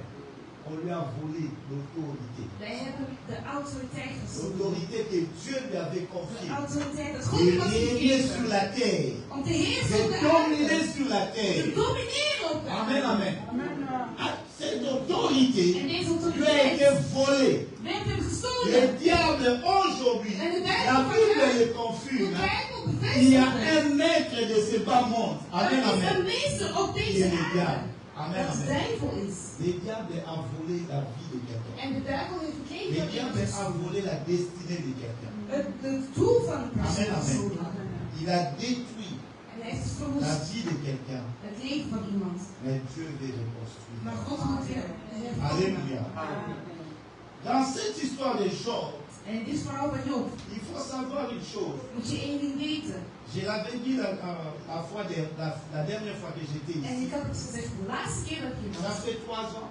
On lui a volé l'autorité. Wij hebben de autoriteit gestolen. L'autorité que Dieu lui avait De confiée. autoriteit dat God De hem had régner sur gegeven. la terre. Om te heersen De op de dominer aarde. sur la Te terre. domineren op de Amen, aarde. amen. Ah, cette autorité En deze lui a été autoriteit volée. werd hem Le gestolen. diable aujourd'hui, En de la duivel Bible vandaag, le de confirme. Bijbel Il y a bevestigt un maître de ce bas monde. het. Amen, Er is amen. een meester op Qui deze est le aarde. diable. Amen, Dat de amen. duivel is. Le diable a volé la vie de quelqu'un. En de duivel heeft Le gekeken op diable a iemand. volé la destinée de quelqu'un. Het doel van de persoon Amen, amen. gestolen. Il a détruit En hij heeft la verwoest vie de quelqu'un. het leven van iemand. Mais Dieu veut reconstruire. Maar God moet weer hervormen. Alléluia. Dans cette histoire de Job, En in dit verhaal van Job il faut savoir une chose. moet je één ding weten. Je l'avais dit la dernière fois que j'étais En ici. ik had het gezegd de laatste keer dat ik hier Ça was. fait 3 ans.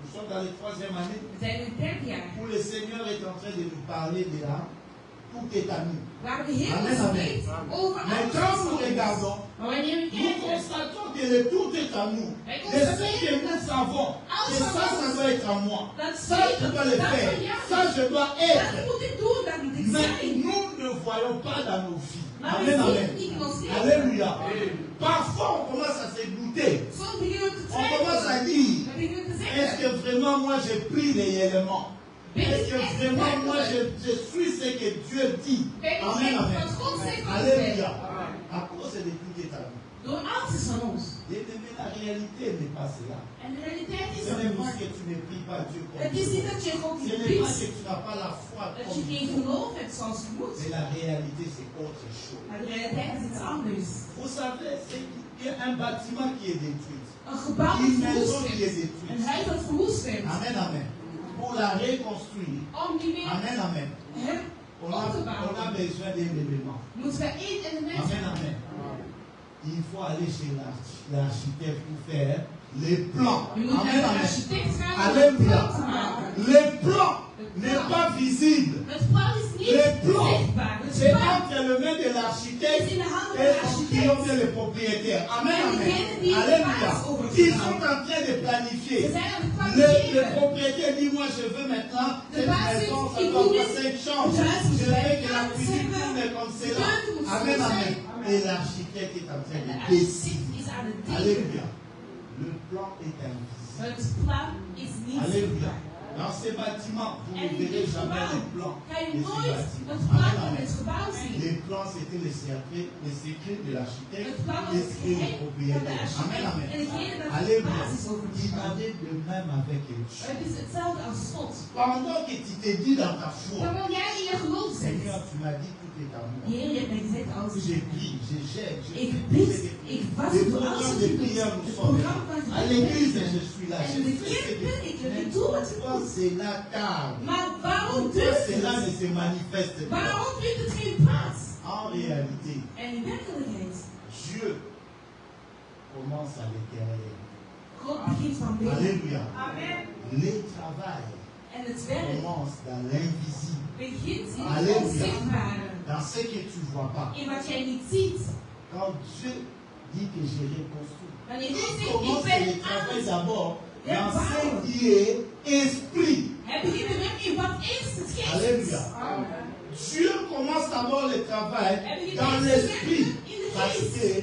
Nous sommes dans les 3e année. We zijn nu het derde jaar. Où le Seigneur est en train de nous parler de là. Tout est à nous. Waar de Heer Amen, ons amen. spreekt over Mais alles quand is nous van ons. regardons, Maar wanneer we nous kijken, constatons que le tout est à nous. Et ce que nous savons, que ça doit être à moi. dat Ça, je dois le faire. Ça, je dois dat être. moet ik doen, dat moet ik Mais zijn. nous ne voyons pas dans nos vies. Maar we Amen, zien amen. het niet in ons leven. Alléluia. Parfois, on commence à se douter. Soms beginnen we te On commence à twijfelen. dire, We beginnen te est-ce zeggen, que vraiment moi je prie réellement? ben Est-ce ik que echt vraiment moi werkelijk? je suis ce que Dieu dit? Ben ik Amen, echt amen. wat God zegt dat ik Alléluia. ben. À cause de tout est à nous. Door alles is van ons. Mais la réalité n'est pas cela. En de realiteit is Ce dat n'est niet. pas que tu ne pries pas Dieu comme Het is Dieu. niet dat je God Ce niet n'est pas bidt. que tu n'as pas la foi Dat comme je il geen faut. geloof hebt zoals je moet. Mais la réalité c'est autre chose. Maar de realiteit is iets anders. Vous savez, c'est qu'il y a un bâtiment qui est détruit. Een gebouw dat Une maison verwoest qui est werd. détruite. Een huis dat verwoest werd. Amen, amen. Pour la reconstruire. Om die weer Amen, amen. On op te a bouwen, besoin d'un élément. moeten we één element Amen, hebben. amen. Il faut aller chez l'architecte pour faire les plans. Je moet naar Amen, de amen. architect gaan om Alléluia. een plan te maken. Le plan n'est pas visible. Het plan is niet Le plan, zichtbaar. Het c'est plan entre les mains de is l'architecte in de handen et van de qui ont architect. fait les propriétaires. Amen, En amen. degene die de Alléluia. baas over het Ils gebouw. sont en train de Ze planifier. zijn aan het Le planifieren. propriétaire dit, moi je veux maintenant De cette baas maison, zegt, ça ik doit wil avoir dit. 5 chambres. Het huis moet Je veux vijf que la kamers cuisine hebben. tourne comme De cela. keuken moet Amen, zo amen. zijn. Et l'architecte est en train En de de architect décider. is aan het tekenen. Alléluia. Le plan est invisible. Het plan is niet Alléluia. zichtbaar. Dans ces bâtiments, vous En ne in verrez dit jamais gebouw les plans ga je de ces nooit het bâtiments. plan Amen, van amen. het gebouw zien. Les plans, c'était les secrets de l'architecte Het plan was et het du geheim van de propriétaire. Amen, architect amen. en degene dat de Alléluia. basis over het Il gebouw. en est de même avec Dieu. Het is hetzelfde als God. Pendant que tu te dis dans ta foi, Terwijl jij in je geloof zit. Seigneur, tu m'as dit tout est à moi. Heer, je hebt mij gezegd alles is Je goed. prie, je gère, je Ik fais bid, tout ce que tu ik fais. was Les door alles programmes wat de je doet. prière nous Het sont programma van à l'église et gebed. je suis là. En Je de fais ce kerk que ben ik, tu ik doe wat je Pourquoi doet. cela tarde? Maar waarom Pourquoi duurt cela ne het? se manifeste pas? Waarom vindt het geen plaats? En réalité, En in werkelijkheid, Dieu commence à l'intérieur. God begint van binnen. Alléluia. Amen. Le travail En het werk commence dans l'invisible, begint in het Alléluia. onzichtbare. dans ce que tu ne vois pas. In wat jij niet ziet. Quand Dieu dit que je reconstruis, Wanneer jij il zegt, ik commence ben le travail aan d'abord Ja, dans ce waarom? qui est esprit. het begint de werk in wat is het geest. Alléluia. Dieu commence d'abord le travail dans l'esprit parce que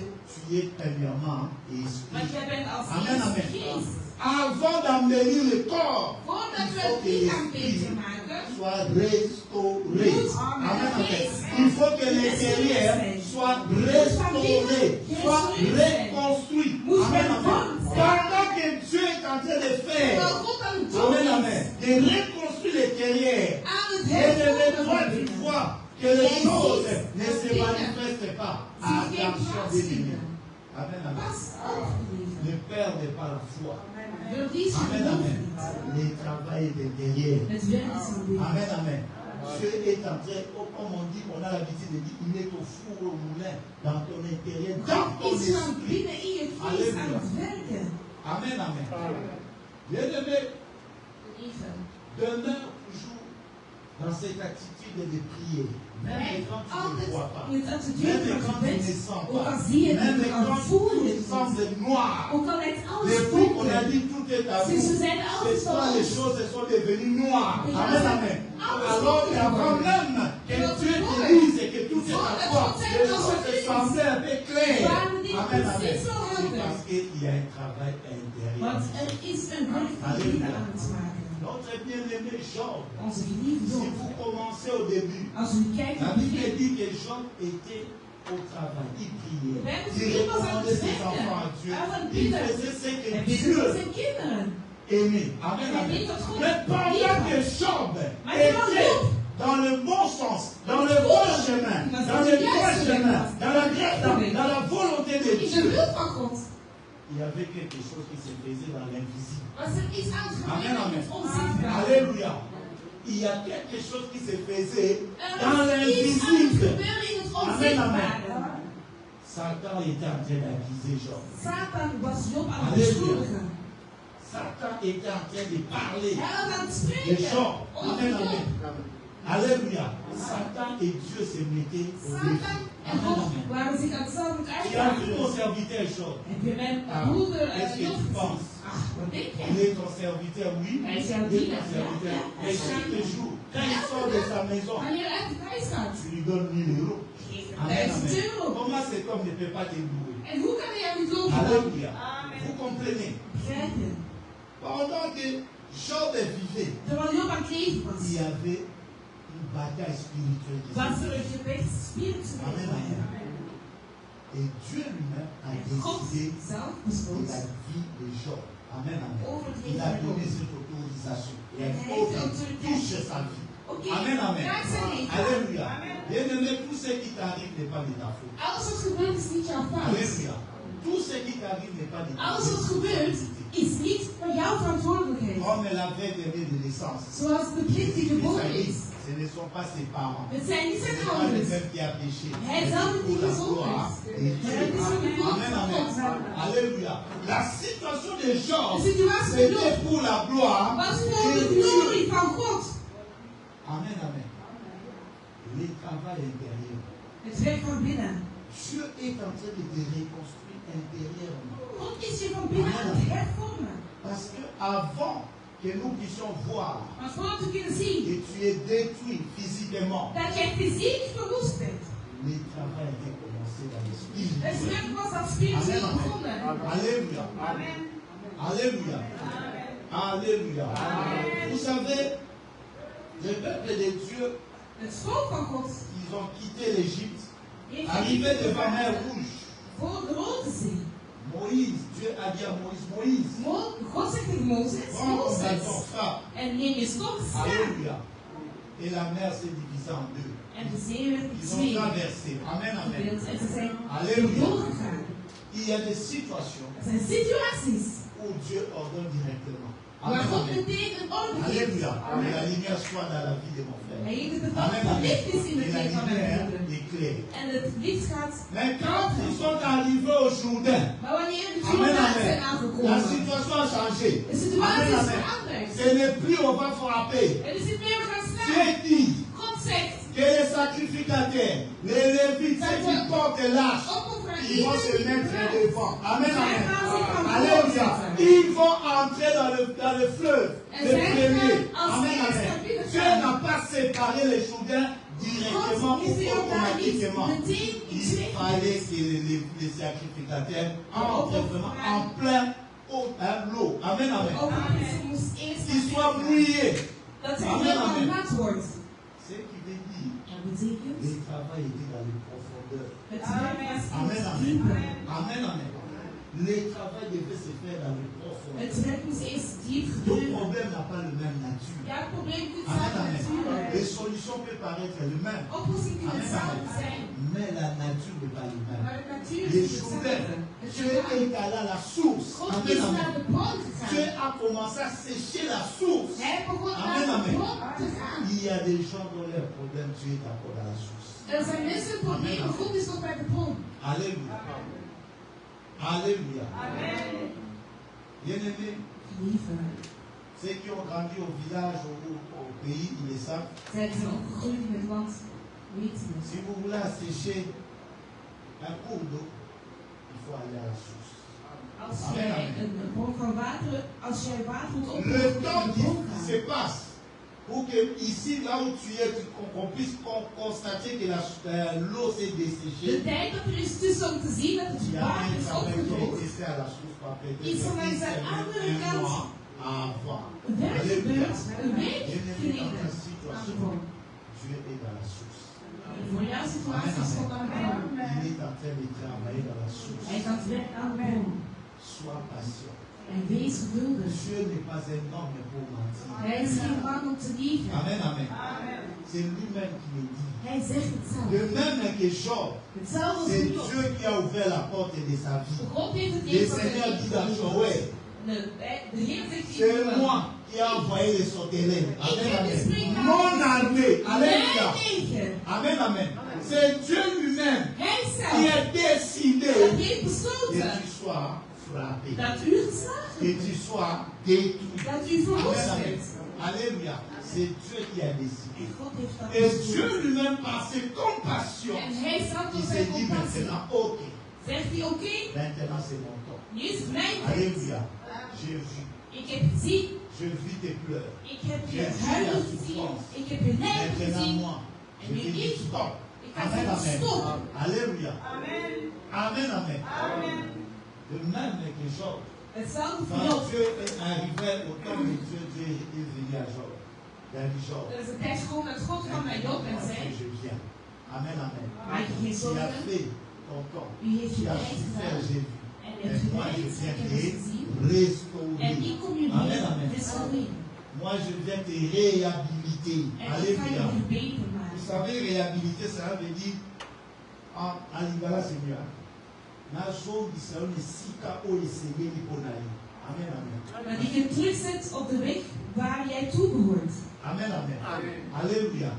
tu es premièrement Want esprit. jij bent als Amen, eerste amen. geest. Avant d'amener le corps, Voordat il we faut het que lichaam l'esprit beter maken, soit restauré. Amen. Amen, amen. Il faut que l'intérieur soit restauré, soit reconstruit. Amen, amen. Pendant que Dieu est en train de faire, terwijl God aan het doen amen, is, amen, de reconstruire l'intérieur. aan het Et de hervormen toi, van tu binnen. vois que les choses ne se manifestent pas. Attention, bien-aimé. Amen, amen. was overgeleverd. Le Père n'est pas la foi. Wil die zijn Amen, geloof amen. niet. Le travail est derrière. Het werk is van binnen. Amen, amen. Dieu est en train, comme on dit, on a l'habitude de dire, il est au four au moulin, dans ton intérieur, dans ton God is van esprit. binnen in je geest aan het werken. Amen, amen. Bien-aimé, Lieve, demeure toujours dans cette attitude de prier. Même quand tu ne altijd vois pas. in het attitude Même van quand tu ne gebed. sens Ook pas. al zie je het Même niet, ook al quand voel je tout het niet. semble noir. Ook al lijkt alles Depuis qu'on a donker. dit tout est à Sinds we vous, zeiden alles c'est is toi les wel choses sont devenues noires. Et Amen, là, amen. alles Alors donker avant geworden. même que Et Dieu dat te is dise et que tout est à Voordat toi, God zegt les dat choses het te is. semblaient un peu claires. Waren die Amen, amen. precies zo C'est helder. parce qu'il y a un travail intérieur. Want er is een werk van binnen aan het maken. Notre bien-aimé Job, Onze geliefde si Job. vous commencez au début, Als u kijkt la naar het Bible begin. dit que Job était au travail, il priait, We hebben il het was aan recommandait het ses enfants à werken. Dieu, Aan het il bidden. faisait ce que En bidden voor Dieu zijn kinderen. aimait. Amen, En amen. niet dat God Mais pendant que Job Maar terwijl était Job dans le bon sens, dans le bon chemin, dans le droit chemin, dans la volonté de in de Dieu, wil van God. il y avait quelque chose qui se faisait dans l'invisible. Was er iets aan het Amen, gebeuren amen. met onzichtbaar. Alléluia. Il y a quelque chose qui se faisait dans Er is iets aan het l'invisible. gebeuren in het Amen, onzichtbare. Satan était en train d'accuser Job. Satan was Job aan het Halleluja. beschuldigen. Satan était en train de parler Hij was aan het de spreken. Job. Over Amen, amen. Job. Alléluia. Satan et Dieu se mettaient au défi. Satan en Amen, God amen. waren zich aan het samen Tu as vu uitdagen. mon serviteur Job? Heb je mijn Ah, broeder qu'est-ce que Job tu gezien? penses? Ach, wat denk Il je? est ton serviteur, oui. Hij is Il jouw est dienaar. ton serviteur. Ja, Mais chaque jour, quand il sort de sa maison, Wanneer hij uit het huis gaat, tu lui donnes 1000 euros. geeft hem Amen, 1000 amen. euro. Comment cet homme ne peut pas te louer? En hoe kan hij jou niet loven? Alléluia. Vous comprenez? Begrijp je? Pendant que Job vivait, Terwijl Job aan het leven was, il y avait une bataille spirituelle qui was se er een faisait. gevecht spiritueel. Amen, amen. Et Dieu lui-même a En God décidé zelf de besloot la vie de Job. Amen, amen. over het Il leven a van donné Job. cette autorisation. Il a En dit, hij heeft de ok, autoriteit. touche sa vie. Oké, Amen, amen. raak zijn leven. Alléluia. Bien-aimé, tout ce qui t'arrive n'est pas de ta faute. Alles wat gebeurt is niet jouw fout. Alléluia. Tout ce qui t'arrive n'est pas de ta Alles wat gebeurt faute. is niet van jouw verantwoordelijkheid. Comme l'avait donné de naissance. Zoals de kind die geboren is. Ce ne sont pas ses parents. Het zijn niet Ce zijn n'est pas le ouders. même qui a péché. Hij Mais zelf c'est die pour la gezond gloire is. de Dieu. Het is voor de glorie Amen, van amen. God. Alléluia. La situation de Job, De situatie van c'était Job pour la gloire was voor de de Dieu. glorie van God. Amen, amen. Le travail intérieur. Het werk van binnen. Dieu est en train de te reconstruire intérieurement. God is je van binnen aan het hervormen. Parce que avant que nous puissions voir Maar voordat we kunnen zien que tu es détruit physiquement, dat jij fysiek verwoest bent. le travail était commencé dans l'esprit. Het werk was al spiritueel Amen, begonnen. amen. Alléluia. Alléluia. Alléluia. Vous savez, le peuple de Dieu, Het volk van God ils ont quitté l'Égypte, heeft arrivé devant mer rouge. voor de Rode Zee. Moïse, Dieu a dit à Moïse, Moïse, God zegt tegen Mozes, prends ton bâton, Mozes, frappe. en neem je stok, sla. Alléluia. Et la mer s'est divisée en deux. En de zee werd Ils ont twee traversé. Amen, amen. gedeeld. En ze zijn Alléluia. doorgegaan. Il y a des situations Er zijn situaties où Dieu ordonne directement. waar Amen, God amen. meteen een orde geeft. Alléluia. Et la lumière soit dans la vie de mon frère. Hij heeft het Amen, van amen. licht is in Et het la leven van mijn lumière broeder. éclaire. En het licht gaat. Mais quand ils sont arrivés au Jourdain, Maar wanneer de Amen, Jordanen zijn amen. La aangekomen, situation a changé. de situatie Amen, is amen. veranderd. Ce n'est plus on va frapper. En is niet meer gaan slaan. Dieu dit God zegt, que les sacrificateurs, les lévites, ceux qui portent l'arche, ils vont se mettre devant. Amen, amen. Alléluia. Ils vont entrer dans le fleuve, le premier. Amen, amen. Dieu n'a pas séparé les Jourdains directement ou automatiquement. Il fallait que les sacrificateurs entrent vraiment en plein l'eau. Amen, amen. Ze moest eerst Qu'ils soient mouillés. dat zij Amen, helemaal amen. nat wordt. Ce qui veut dire, Dat betekent, le travail était dans les profondeurs. het werk was Amen, iets amen. dieper. Amen, amen. Le travail devait se faire dans les profondeurs. Het werk moest eerst diep Tout gebeuren. problème n'a pas la même nature. Ja, het probleem is niet Amen, samen amen. natuurlijk. Les solutions peuvent paraître les mêmes. Oplossing kan Amen, hetzelfde amen. zijn, Mais la nature n'est pas la maar même. de natuur Les is het Jourdain, hetzelfde. Het Dieu Jordaan. est allé à la source. God Amen, is naar amen. de bron Dieu gegaan. a commencé à sécher la source. Hij begon Amen, naar de amen. bron te gaan. Il y a des gens dont leurs problèmes, Dieu est encore à la source. Er zijn mensen met problemen, God is nog bij de bron. Alléluia. Alléluia. Bien-aimés, Lieve. ceux qui ont grandi au village ou au pays, ils le savent. Zij zijn opgegroeid in het land, weten het. Si vous voulez assécher un cours d'eau, il faut aller à la source. Als Amen, jij amen. een bron van water, als jij water moet Le opnemen, temps moet je qui de bron se gaan. passe pour que ici, là où tu es, qu'on puisse constater que l'eau s'est De desséchée. tijd dat er is tussen om te zien dat Il het y a water un is travail qui a opgedroogd. été fait à la source par peut-être Iets van langs de andere kant. un mois avant. Werk gebeurt een week Bien-aimé, dans geleden ta aan de situation, bron. Dieu est dans la source. Voor jouw situatie is God aan de bron. Il est en train de travailler dans la source. Hij kan werken aan de bron. Sois patient. En wees geduldig. Dieu n'est pas un homme pour mentir. Hij is geen man om te liegen. Amen, amen. C'est lui-même qui le dit. Hij zegt het zelf. De même que Job, Hetzelfde als c'est Job. Dieu qui a ouvert la porte de sa vie. God heeft het Le eerst Seigneur dit à Joël, De Heer zegt c'est tegen moi qui ai envoyé les sauterelles. Ik Amen, heb de amen. springhaan. Mon armée. Alléluia. Mijn leger. Amen, amen. C'est Dieu lui-même Hij qui zelf. a décidé Dat heeft que besloten. tu sois frappé, Dat u geslagen que tu sois détruit. Dat u verwoest Amen, amen. werd. Alléluia. C'est Dieu qui a décidé. En God heeft dat Et besloten. Dieu lui-même, par ses compassions, En hij zat il op s'est zijn dit compassie. maintenant, ok, Zegt hij, oké, maintenant c'est mon temps. nu is het mijn tijd. Alléluia. J'ai vu. Ik heb gezien. Je vis tes pleurs. Ik heb je J'ai vu la huilen gezien. souffrance. Ik heb je lijden Maintenant gezien. moi, En je nu te dis ik. stop. Ik ga Amen, zeggen amen. stop. Alléluia. Amen, amen. De même que Job. Hetzelfde voor Quand Job. Dieu est arrivé au temps de Dieu, Dieu est venu à Job. Il a dit Job, Er is een tijd gekomen dat God kwam naar Job en zei, je viens. Amen, amen. maak je geen Tu as zorgen. fait ton temps. U heeft Tu je as tijd souffert, gedaan. j'ai vu. En u Et hebt moi, je geleid. viens Ik heb te het gezien. restaurer. En ik kom je Amen, amen. weer restaureren. Moi, je viens te réhabiliter. En ik ga je Alléluia. weer beter Vous maken. savez, réhabiliter, ça veut dire en Lingala, Seigneur. Nazongisao ni sika o esengeli mpona yo. Amen, amen. Dat ik je terugzet op de weg waar jij toe behoort. Amen, amen. Alléluia.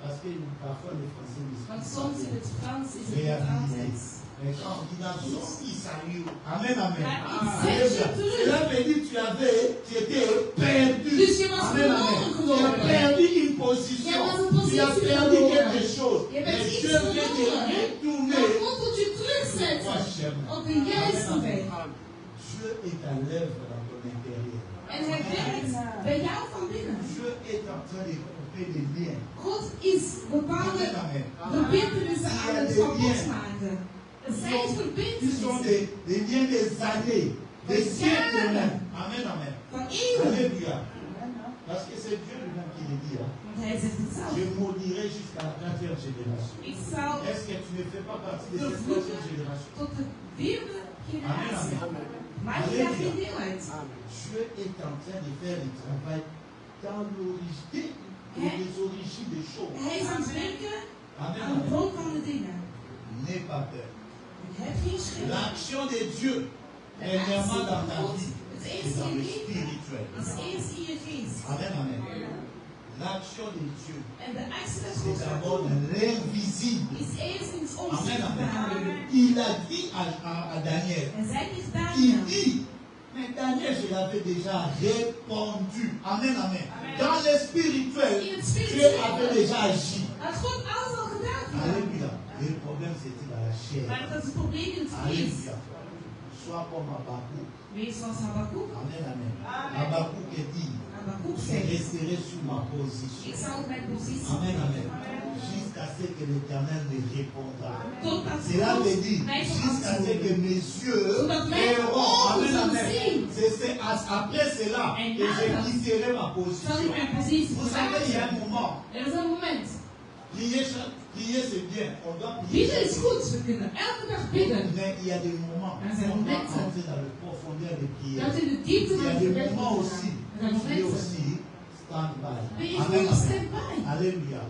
Parce que parfois les Français ne Want sont soms in het Frans is het niet réhabiliter. altijd. Mais quand on dit Nazongisao, amen, amen. Maar ik zet Alléluia. je terug. Cela veut dire tu étais perdu. Dus je was Amen, amen. verloren Tu as geworden. perdu une position. Jij was een Tu as positie perdu verloren. quelque chose. Je bent Mais iets Dieu vient te verloren. retourner. Maar God moet je terugzetten op de juiste weg. Dieu est à l'œuvre dans ton intérieur. En hij werkt bij jou van binnen. Dieu est en train de couper des liens. God is bepaalde Amen, amen. verbintenissen aan het van God maken. Er zijn Qui sont verbintenissen des liens des années, des siècles même. Amen, amen. van eeuwen. Alléluia. Parce que c'est Dieu lui-même qui le dit. Hein. Want hij zegt het zelf. Je maudirai jusqu'à la 4e génération. Ik zal Est-ce que tu ne fais pas partie de cette 4e génération? tot de vierde generatie. Maak je daar geen deel uit. Dieu est en train de faire le travail dans l'origine, les origines des choses. Hij is aan het werken Amen, aan de amen. bron van de dingen. N'aie pas peur. Heb geen schrik. L'action de Dieu, premièrement dans ta vie, Het c'est eerste dans in le je leven. spirituel. Als eerste in je geest. Amen, amen. L'action de Dieu, En de actie dat c'est God gaat d'abord doen, l'invisible. is eerst in het Amen, onzichtbare. amen. Il a dit à Daniel, En zij heeft il Daniel. dit, mais Daniel, je l'avais déjà répondu. Amen, amen. Dans le spirituel, In het Dieu spirituele avait déjà agi. had God alles al gedaan. Alléluia. Le problème, c'était dans la chair. Maar dat is het probleem in het geest. Alléluia. Sois comme Habakkuk. Wees zoals Habakkuk. Amen, amen. Habakkuk dit, Habakkuk je zegt, resterai sur ma position. ik zal op mijn positie Amen, amen. Jusqu'à ce que l'Éternel me répondra. totdat Cela veut God dire, mij zal jusqu'à ce que antwoorden. mes yeux Zodat mijn verront. ogen Amen, zullen amen. zien. C'est après cela En que je nadat quitterai ma Zal ik position. mijn positie Vous savez, il y a un verlaten. moment. Er is een moment. Prier c'est bien. On doit prier. Bidden is chaque goed. We kunnen elke dag bidden. Mais il y a des moments Er où zijn on doit momenten. entrer dans le profondeur de prière. Dat in de diepte Il y van a het des gebed moments moet aussi gaan. Er où zijn tu es momenten. aussi stand-by. Ben je Amen, gewoon amen. stand-by. Alléluia.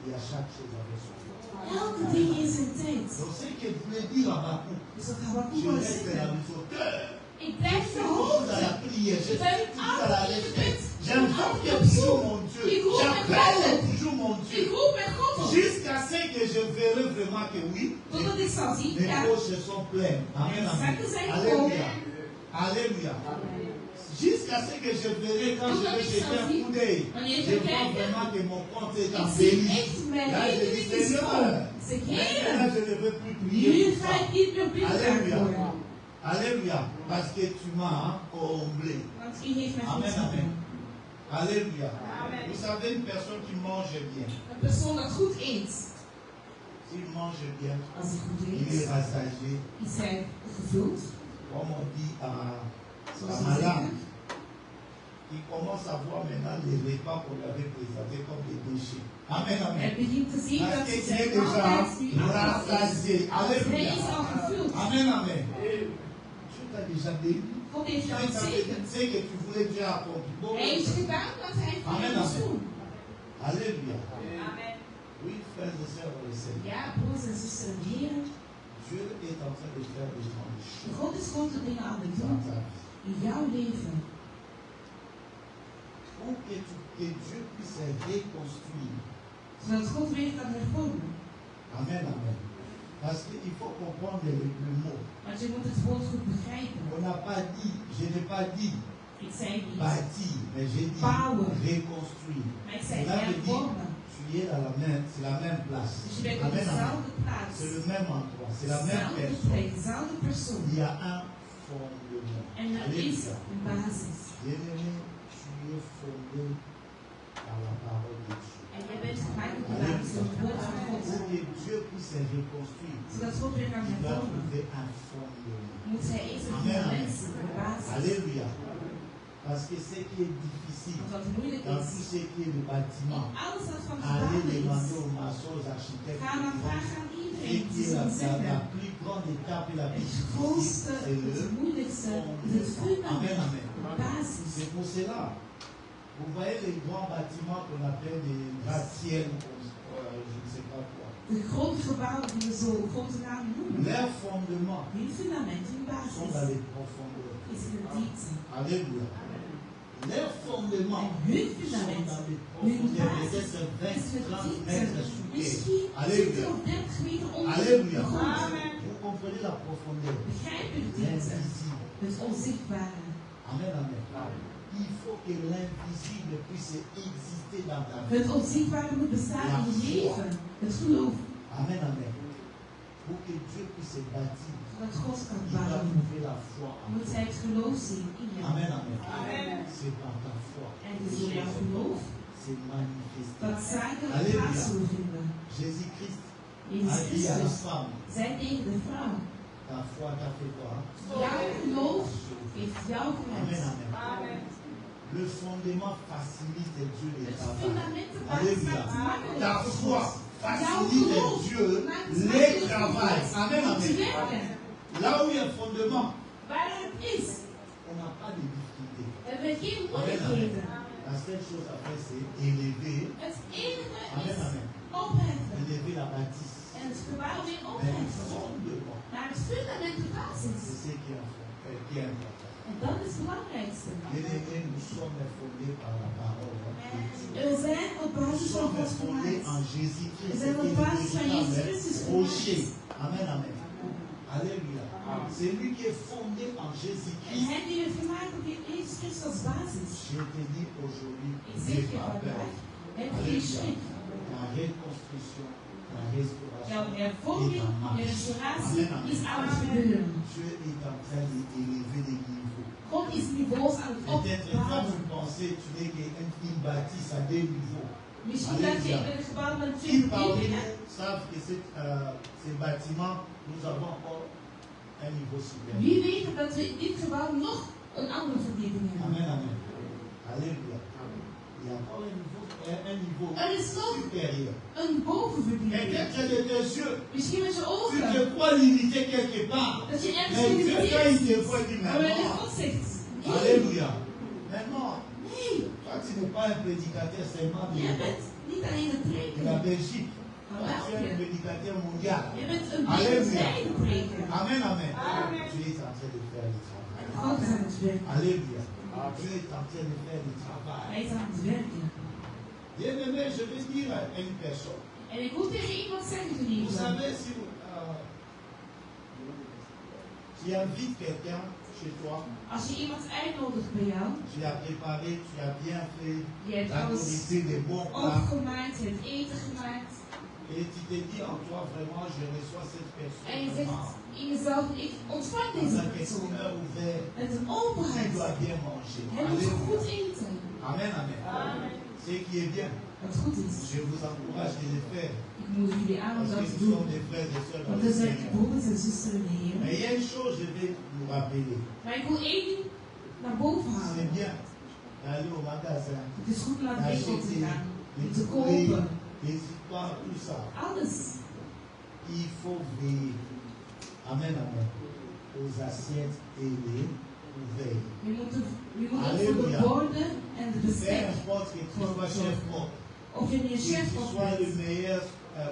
Il y a chaque chose avec son temps. Elke ding in zijn tijd. Donc ce que que voulait dire à Habakkuk. Dus wat Habakkuk Je wil reste dans zeggen. le cœur. Ik blijf Je de suis toujours dans la hoogte. prière. Je Ik ben suis toujours dans la altijd in lecture. gebed. J'invoque Altijd op toujours zoek. mon Dieu. Ik roep mijn J'appelle vader. toujours mon Ik Dieu. roep mijn God op. Jusqu'à ce que je verrai vraiment que oui, Totdat ik zal zien, mes ja, poches sont pleines. Amen, amen. zakken zijn vol. Alléluia. Alléluia. Jusqu'à ce que je verrai quand je vais jeter un coup d'œil. Je vois vraiment que mon compte est ik en zie béni. echt mijn Là, je dis, rekening is vol. Seigneur, Zeg, maintenant Heer, je ne veux plus prier nu pour ga ça. ik niet meer bidden Alléluia. worden. Alléluia. Parce que tu m'as comblé. Want u heeft mij Amen, goed amen. gedaan. Alléluia. Vous savez, une personne qui mange bien, Een persoon dat goed eet, s'il mange bien, als hij goed il est eet, rassasié. is hij gevuld. Comme on dit à Zoals we Madame, zeggen. il commence à voir maintenant les repas qu'on lui avait présentés comme des déchets. Amen, Hij amen. begint te zien Parce dat qu'il zijn est déjà altijd nu afval is. rassasié. Hij Alléluia. is al gevuld. Amen, amen. Dieu t'a déjà béni. God heeft jou gezegend. C'est que tu voulais Dieu accomplir. Bon, Hij heeft gedaan wat hij voor Amen, je moest amen. doen. Alléluia. Oui, frères et sœurs, on le sait. Ja, broers en zusters en heren, Dieu est en train de faire des grandes choses God is grote dingen aan het dans doen ta vie. in jouw leven. Pour que Dieu puisse reconstruire. Zodat God weer kan hervormen. Amen, amen. Parce qu'il faut comprendre le mot. Want je moet het woord goed begrijpen. On n'a pas dit, je n'ai pas dit Ik zei niet bâtir, mais j'ai dit Bouwen. reconstruire. maar ik zei Cela veut dire, hervormen. tu es dans la même, c'est la même place. Dus je bent op Amen, amen. dezelfde plaats. C'est le même endroit, c'est la même Dezelfde personne. plek, dezelfde persoon. Il y a un fondement. En er is Alléluia. een basis. Bien-aimé, tu es fondé par la parole de Dieu. En jij bent gemaakt op de basis van het woord van Pour God. que Dieu puisse reconstruire, Zodat God weer kan il doit hervormen, trouver un fondement. moet hij eerst een Amen, amen. fundament zien, een basis. Alléluia. Parce que ce qui est difficile, Want wat moeilijk dans tout is, ce qui est le bâtiment, in alles wat van allez gebouwen demander is, aux maçons, aux architectes, ga dan vragen aan et iedereen qui die est zullen la zeggen. plus grande étape et la plus Het difficile, grootste, c'est le het moeilijkste is het fondement. Amen, fundament, amen. de basis. C'est pour cela. Vous voyez les grands bâtiments qu'on appelle des gratte-ciels, je ne sais pas quoi. De grote gebouwen die we zo grote namen noemen, Leurs fondements hun fundament, hun sont dans basis, les profondeurs. is in de diepte. Alléluia. Leurs fondements En hun sont fundament, dans les hun profondeurs, basis peut-être is 20, de 30 diepte. mètres sous terre. Misschien 20 Alléluia. of 30 meter onder Alléluia. de grond. Vous comprenez la profondeur. Begrijp je de diepte? L'invisible. Het onzichtbare. Amen, amen. Il faut que l'invisible puisse exister dans ta vie. Het onzichtbare moet bestaan in je leven. Het geloof. Amen, amen. Pour que Dieu puisse bâtir, Dat God kan il doit bouwen. trouver la foi en Moet toi. hij het geloof zien in jou. Amen, amen. C'est par ta foi. En het is door jouw geloof C'est manifesté. dat zaken Alléluia. plaats zullen vinden. Jésus-Christ Jezus a dit à la Christus femme, zei tegen de vrouw, ta foi t'a fait quoi? jouw geloof heeft jou Amen, gered. amen. Le fondement facilite Dieu les Het travaux. fundament de basis Alléluia. maakt het makkelijk Ta voor foi God. facilite Dieu les travaux. Amen, Om te amen. werken. Là où il y a un fondement, Waar het is, on n'a pas de difficulté. hebben we geen moeilijkheden. La seule chose à faire, c'est élever, Het enige amen, is amen, opheffen. élever la bâtisse. En het gebouw weer Mais le opheffen. fondement, Maar het fundament, de c'est basis. ce qui est important. En dat is het belangrijkste. Bien-aimés, nous sommes fondés par la parole de Dieu. We zijn op Nous basis van sommes God fondés gemaakt. en Jésus-Christ. Nous avons qui est pas le soigné véritable Christus rocher. Amen, amen. Alléluia. C'est lui qui est fondé en En Jésus-Christ. hij die we gemaakt op Jezus Christus als basis. Je te dis aujourd'hui, Ik n'aie zeg je pas peur. vandaag, heb geen Alléluia. schrik. La reconstruction, la restauration Jouw est hervorming, en je marche. restauratie Amen, amen. is aan het gebeuren. Dieu est en train d'élever les niveaux. God is niveaus aan het Peut-être quand opbouwen. vous pensez, tu n'es qu'une bâtisse à deux niveaux. Misschien dat je in het gebouw met Qui twee parmi verdiepingen. nous savent que ces bâtiments, nous avons encore un niveau supérieur. Wie weet dat we in dit gebouw nog een andere verdieping hebben. Amen, amen. Alléluia. Il y a encore un niveau Er is nog supérieur. een Et bovenverdieping. peut-être de tes yeux, Misschien met je tu ogen. te crois limité quelque part. Dat je ergens Mais Dieu, quand il gelimiteerd te is. voit, il dit, Maar mais wanneer non. God zegt, nee, Alléluia. Mais non, nee, toi, tu n'es pas un prédicateur seulement jij bent niet alleen een de la prediker Belgique. Van Tu es un België. prédicateur mondial. Je bent een Alléluia. wereldwijde preker. Amen, amen. Tu es en train de faire le travail. En God is aan het werken. Alléluia. Dieu est en train de faire le travail. Hij is aan het werken. Bien-aimé, je vais dire à une personne. En ik moet tegen iemand zeggen Vous geliefde. savez, si tu invites quelqu'un chez toi, Als je iemand uitnodigt bij jou, tu as préparé, tu as bien fait, je hebt tu as alles nourri des bons plats, opgemaakt, je hebt eten gemaakt. et tu te dis en toi vraiment, je reçois cette personne. En je zegt Vraiment, in jezelf, ik ontvang deze avec un persoon. cœur ouvert, Met een tu openheid. dois bien manger. Hij moet Alléluia. goed eten. Amen, amen. Ce qui est bien, Wat goed is. je vous encourage de le faire. Ik moedig jullie aan om Parce dat que te nous sommes doen. des frères et sœurs dans Want le we zijn Seigneur. broeders en zusters in de Heer. Mais il y a une chose, je vais vous rappeler. Maar ik wil één ding naar boven halen. C'est bien d'aller au magasin, Het is goed om naar de winkel te d'acheter gaan. Om des te courriers, kopen. des histoires, tout ça. Alles. Il faut veiller. Amen, amen. Aux assiettes et les couverts. Je moet ook voor de Halleluja. borden en de Peu bestek. importe que tu sois chef kok, Of je meer que chef tu of sois le bent. meilleur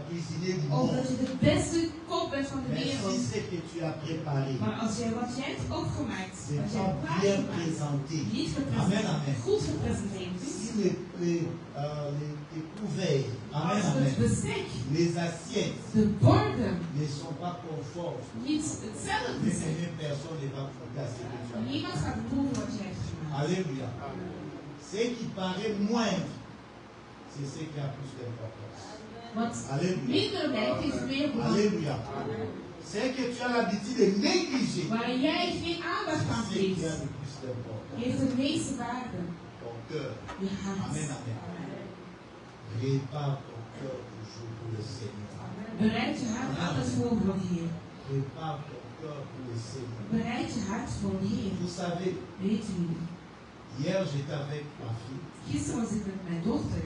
cuisinier du Of monde. dat je de beste kok bent van de Mais si wereld. c'est que tu as préparé, Maar als jij wat jij hebt opgemaakt, c'est wat jij pas hebt bien klaargemaakt, présenté. niet Amen, gepresenteerd, amen. goed gepresenteerd Si is, les couverts, amen, als het amen, bestek, les assiettes de borden, ne sont pas conformes, niet hetzelfde mais zijn. une personne ne va pas à ce que tu as fait. Niemand gaat proeven wat jij hebt gemaakt. Alléluia. Ce qui paraît moindre, c'est ce qui a plus d'importance. Wat Alléluia. minder lijkt, heeft meer belang. Alléluia. Ce que tu as l'habitude de négliger, Waar jij geen aandacht aan c'est ce qui a geeft, le plus d'importance. heeft de meeste waarde. Ton cœur. Je hart. Amen, amen. Prépare ton cœur toujours pour le Seigneur. Bereid je hart altijd voor de Heer. Prépare ton cœur pour le Seigneur. Bereid je hart voor de Heer. Vous savez, Weet u, hier j'étais avec ma fille. gisteren was ik met mijn dochter.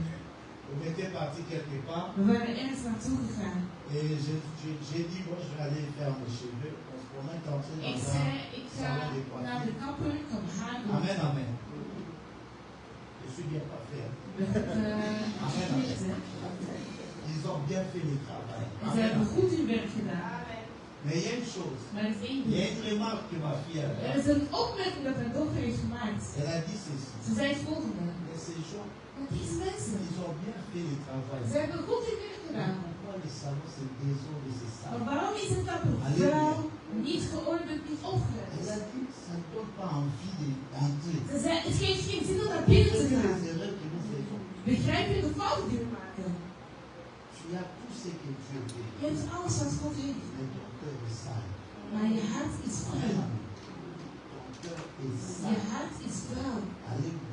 On était parti quelque part We waren ergens naartoe gegaan. et j'ai dit, bon, je vais aller faire mes cheveux. On est entré Ik dans zei, un ik ga salon de naar de coiffure. kapper, ik kan haar doen. Amen, amen. Je suis bien parfait. Hein. Alsjeblieft, hè. Ils ont bien fait le travail. En ze Amen, hebben amen. goed hun werk gedaan. Mais il y a une chose. Maar er is één Il y a ding. une remarque que ma fille a Er faite. is een opmerking dat mijn dochter heeft gemaakt. Elle a dit ceci. Ze zei het volgende. Mais ces gens, Maar deze mensen, ils ont bien fait le travail. ze hebben goed hun werk gedaan. Pourquoi les salons se désordent de ces Maar salons? waarom is het dat een vrouw niet geordend, niet Elle opgeruimd? a dit, ça ne donne pas envie d'entrer. Ze zei, het geeft geen zin om naar binnen te C'est gaan. les erreurs que nous faisons. Begrijp je de fouten die we maken? Tu as tout ce que Dieu veut. Je hebt alles wat God heeft. Mais ton cœur est sale. Maar je hart is Amen. vuil. Ton cœur est Je sale. hart is vuil. Alléluia.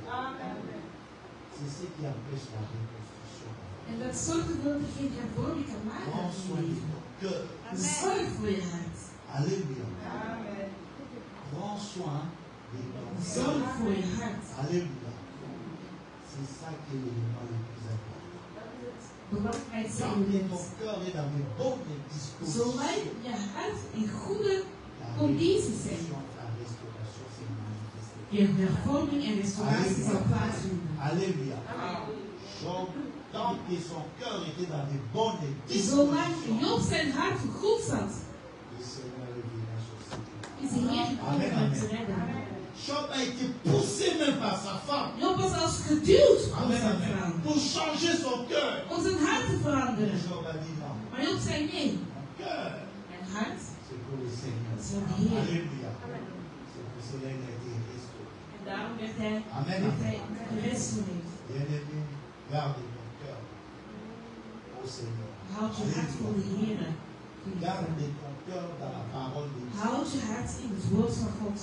C'est ce qui empêche la reconstruction. En dat zorgt ervoor dat je geen hervorming kan maken. Prends soin de ton cœur. Zorg voor je hart. Alléluia. Prends soin de ton Zorg cœur. voor je hart. Alléluia. C'est ça qui est l'élément le plus important. Belangrijk Tant zijn que je ton cœur est dans de bonnes dispositions, zolang je hart in goede la condities zijn, reconstruction, la restauration s'est manifestée. je hervorming en restauratie zal plaatsvinden. Alléluia. Job, tant que son cœur était dans de bonnes Zolang dispositions, Job zijn hart goed zat, le Seigneur est venu sur ses pieds. is de Heer gekomen om hem te redden. Job a été poussé même par sa femme. Job was als geduwd door Amen, zijn amen. vrouw Pour changer son cœur. om zijn hart te veranderen. Job a dit non. Maar Job zei nee. Mon cœur, Mijn hart c'est pour le Seigneur. is voor de Heer. Alléluia. C'est pour cela qu'il a été restauré. En daarom werd hij Amen. gerestaureerd. Bien-aimé, garde ton cœur au Seigneur. Houd je hart voor de Heer. Garde ton cœur dans la parole de Dieu. Houd je hart in het woord van God.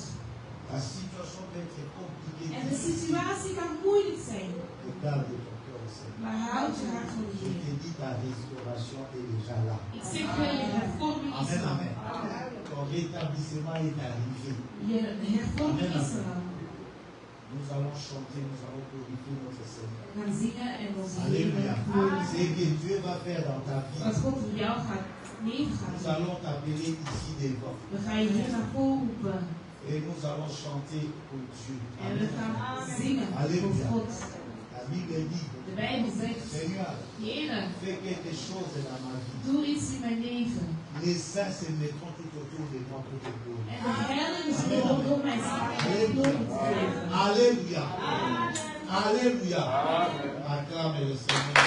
La situation peut être compliquée. En de situatie kan moeilijk zijn. Mais garde ton cœur au Seigneur. Maar houd je hart voor de Je Heer. te dis, ta restauration est déjà là. Ik zeg je, je hervorming is Amen, er. amen. Ton rétablissement est arrivé. Je hervorming is er al. Nous allons chanter, nous allons glorifier notre Seigneur. We gaan zingen en onze Heer Alléluia. glorifieren. C'est que Dieu va faire dans ta Wat vie. God voor jou gaat Nous neergaan. allons t'appeler ici devant. We gaan je hier naar voren roepen. Et nous allons chanter pour Dieu. En we Amen. gaan zingen voor Alléluia. God. La Bible dit, De Bijbel zegt, Seigneur, Heer, fais quelque chose dans ma vie. doe iets in mijn leven. Les saints se mettront tout autour de moi pour te gloire. En de heiligen zullen rondom mij staan en glorie te geven. Alléluia. Alléluia. Acclame le Seigneur.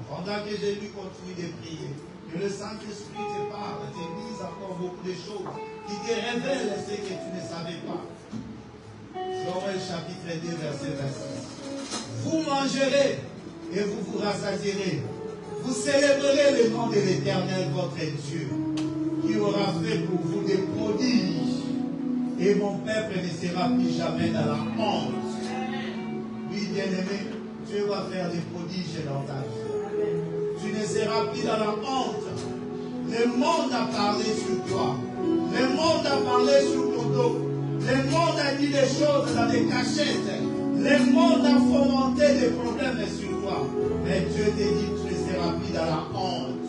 pendant que Jésus continue de prier, que le Saint-Esprit te parle, te dise encore beaucoup de choses, qui te révèle ce que tu ne savais pas. Joël chapitre 2, verset 26. Vous mangerez et vous vous rassasierez. Vous célébrerez le nom de l'Éternel, votre Dieu, qui aura fait pour vous des prodiges. Et mon peuple ne sera plus jamais dans la honte. Oui, bien-aimé, Dieu va faire des prodiges dans ta vie. Tu ne seras plus dans la honte. Le monde a parlé sur toi. Le monde a parlé sur ton dos. Le monde a dit des choses dans des cachettes. Le monde a fomenté des problèmes sur toi. Mais Dieu te dit, tu ne seras plus dans la honte.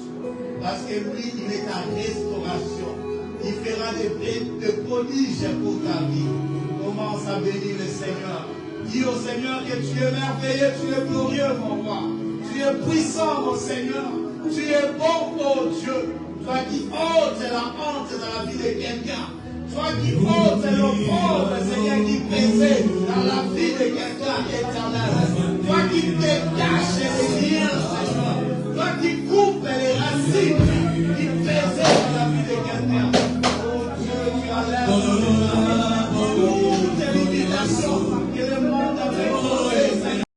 Parce que lui, il est en restauration. Il fera des prodiges pour ta vie. Commence à bénir le Seigneur. Dis au Seigneur que tu es merveilleux, tu es glorieux, mon roi. Tu es puissant, mon Seigneur. Tu es bon, oh Dieu. Toi qui ôtes la honte dans la vie de quelqu'un. Toi qui ôtes l'opprobre, Seigneur, qui pesait dans la vie de quelqu'un éternel. Toi qui détaches les liens, Seigneur. Toi qui coupes les racines qui pesaient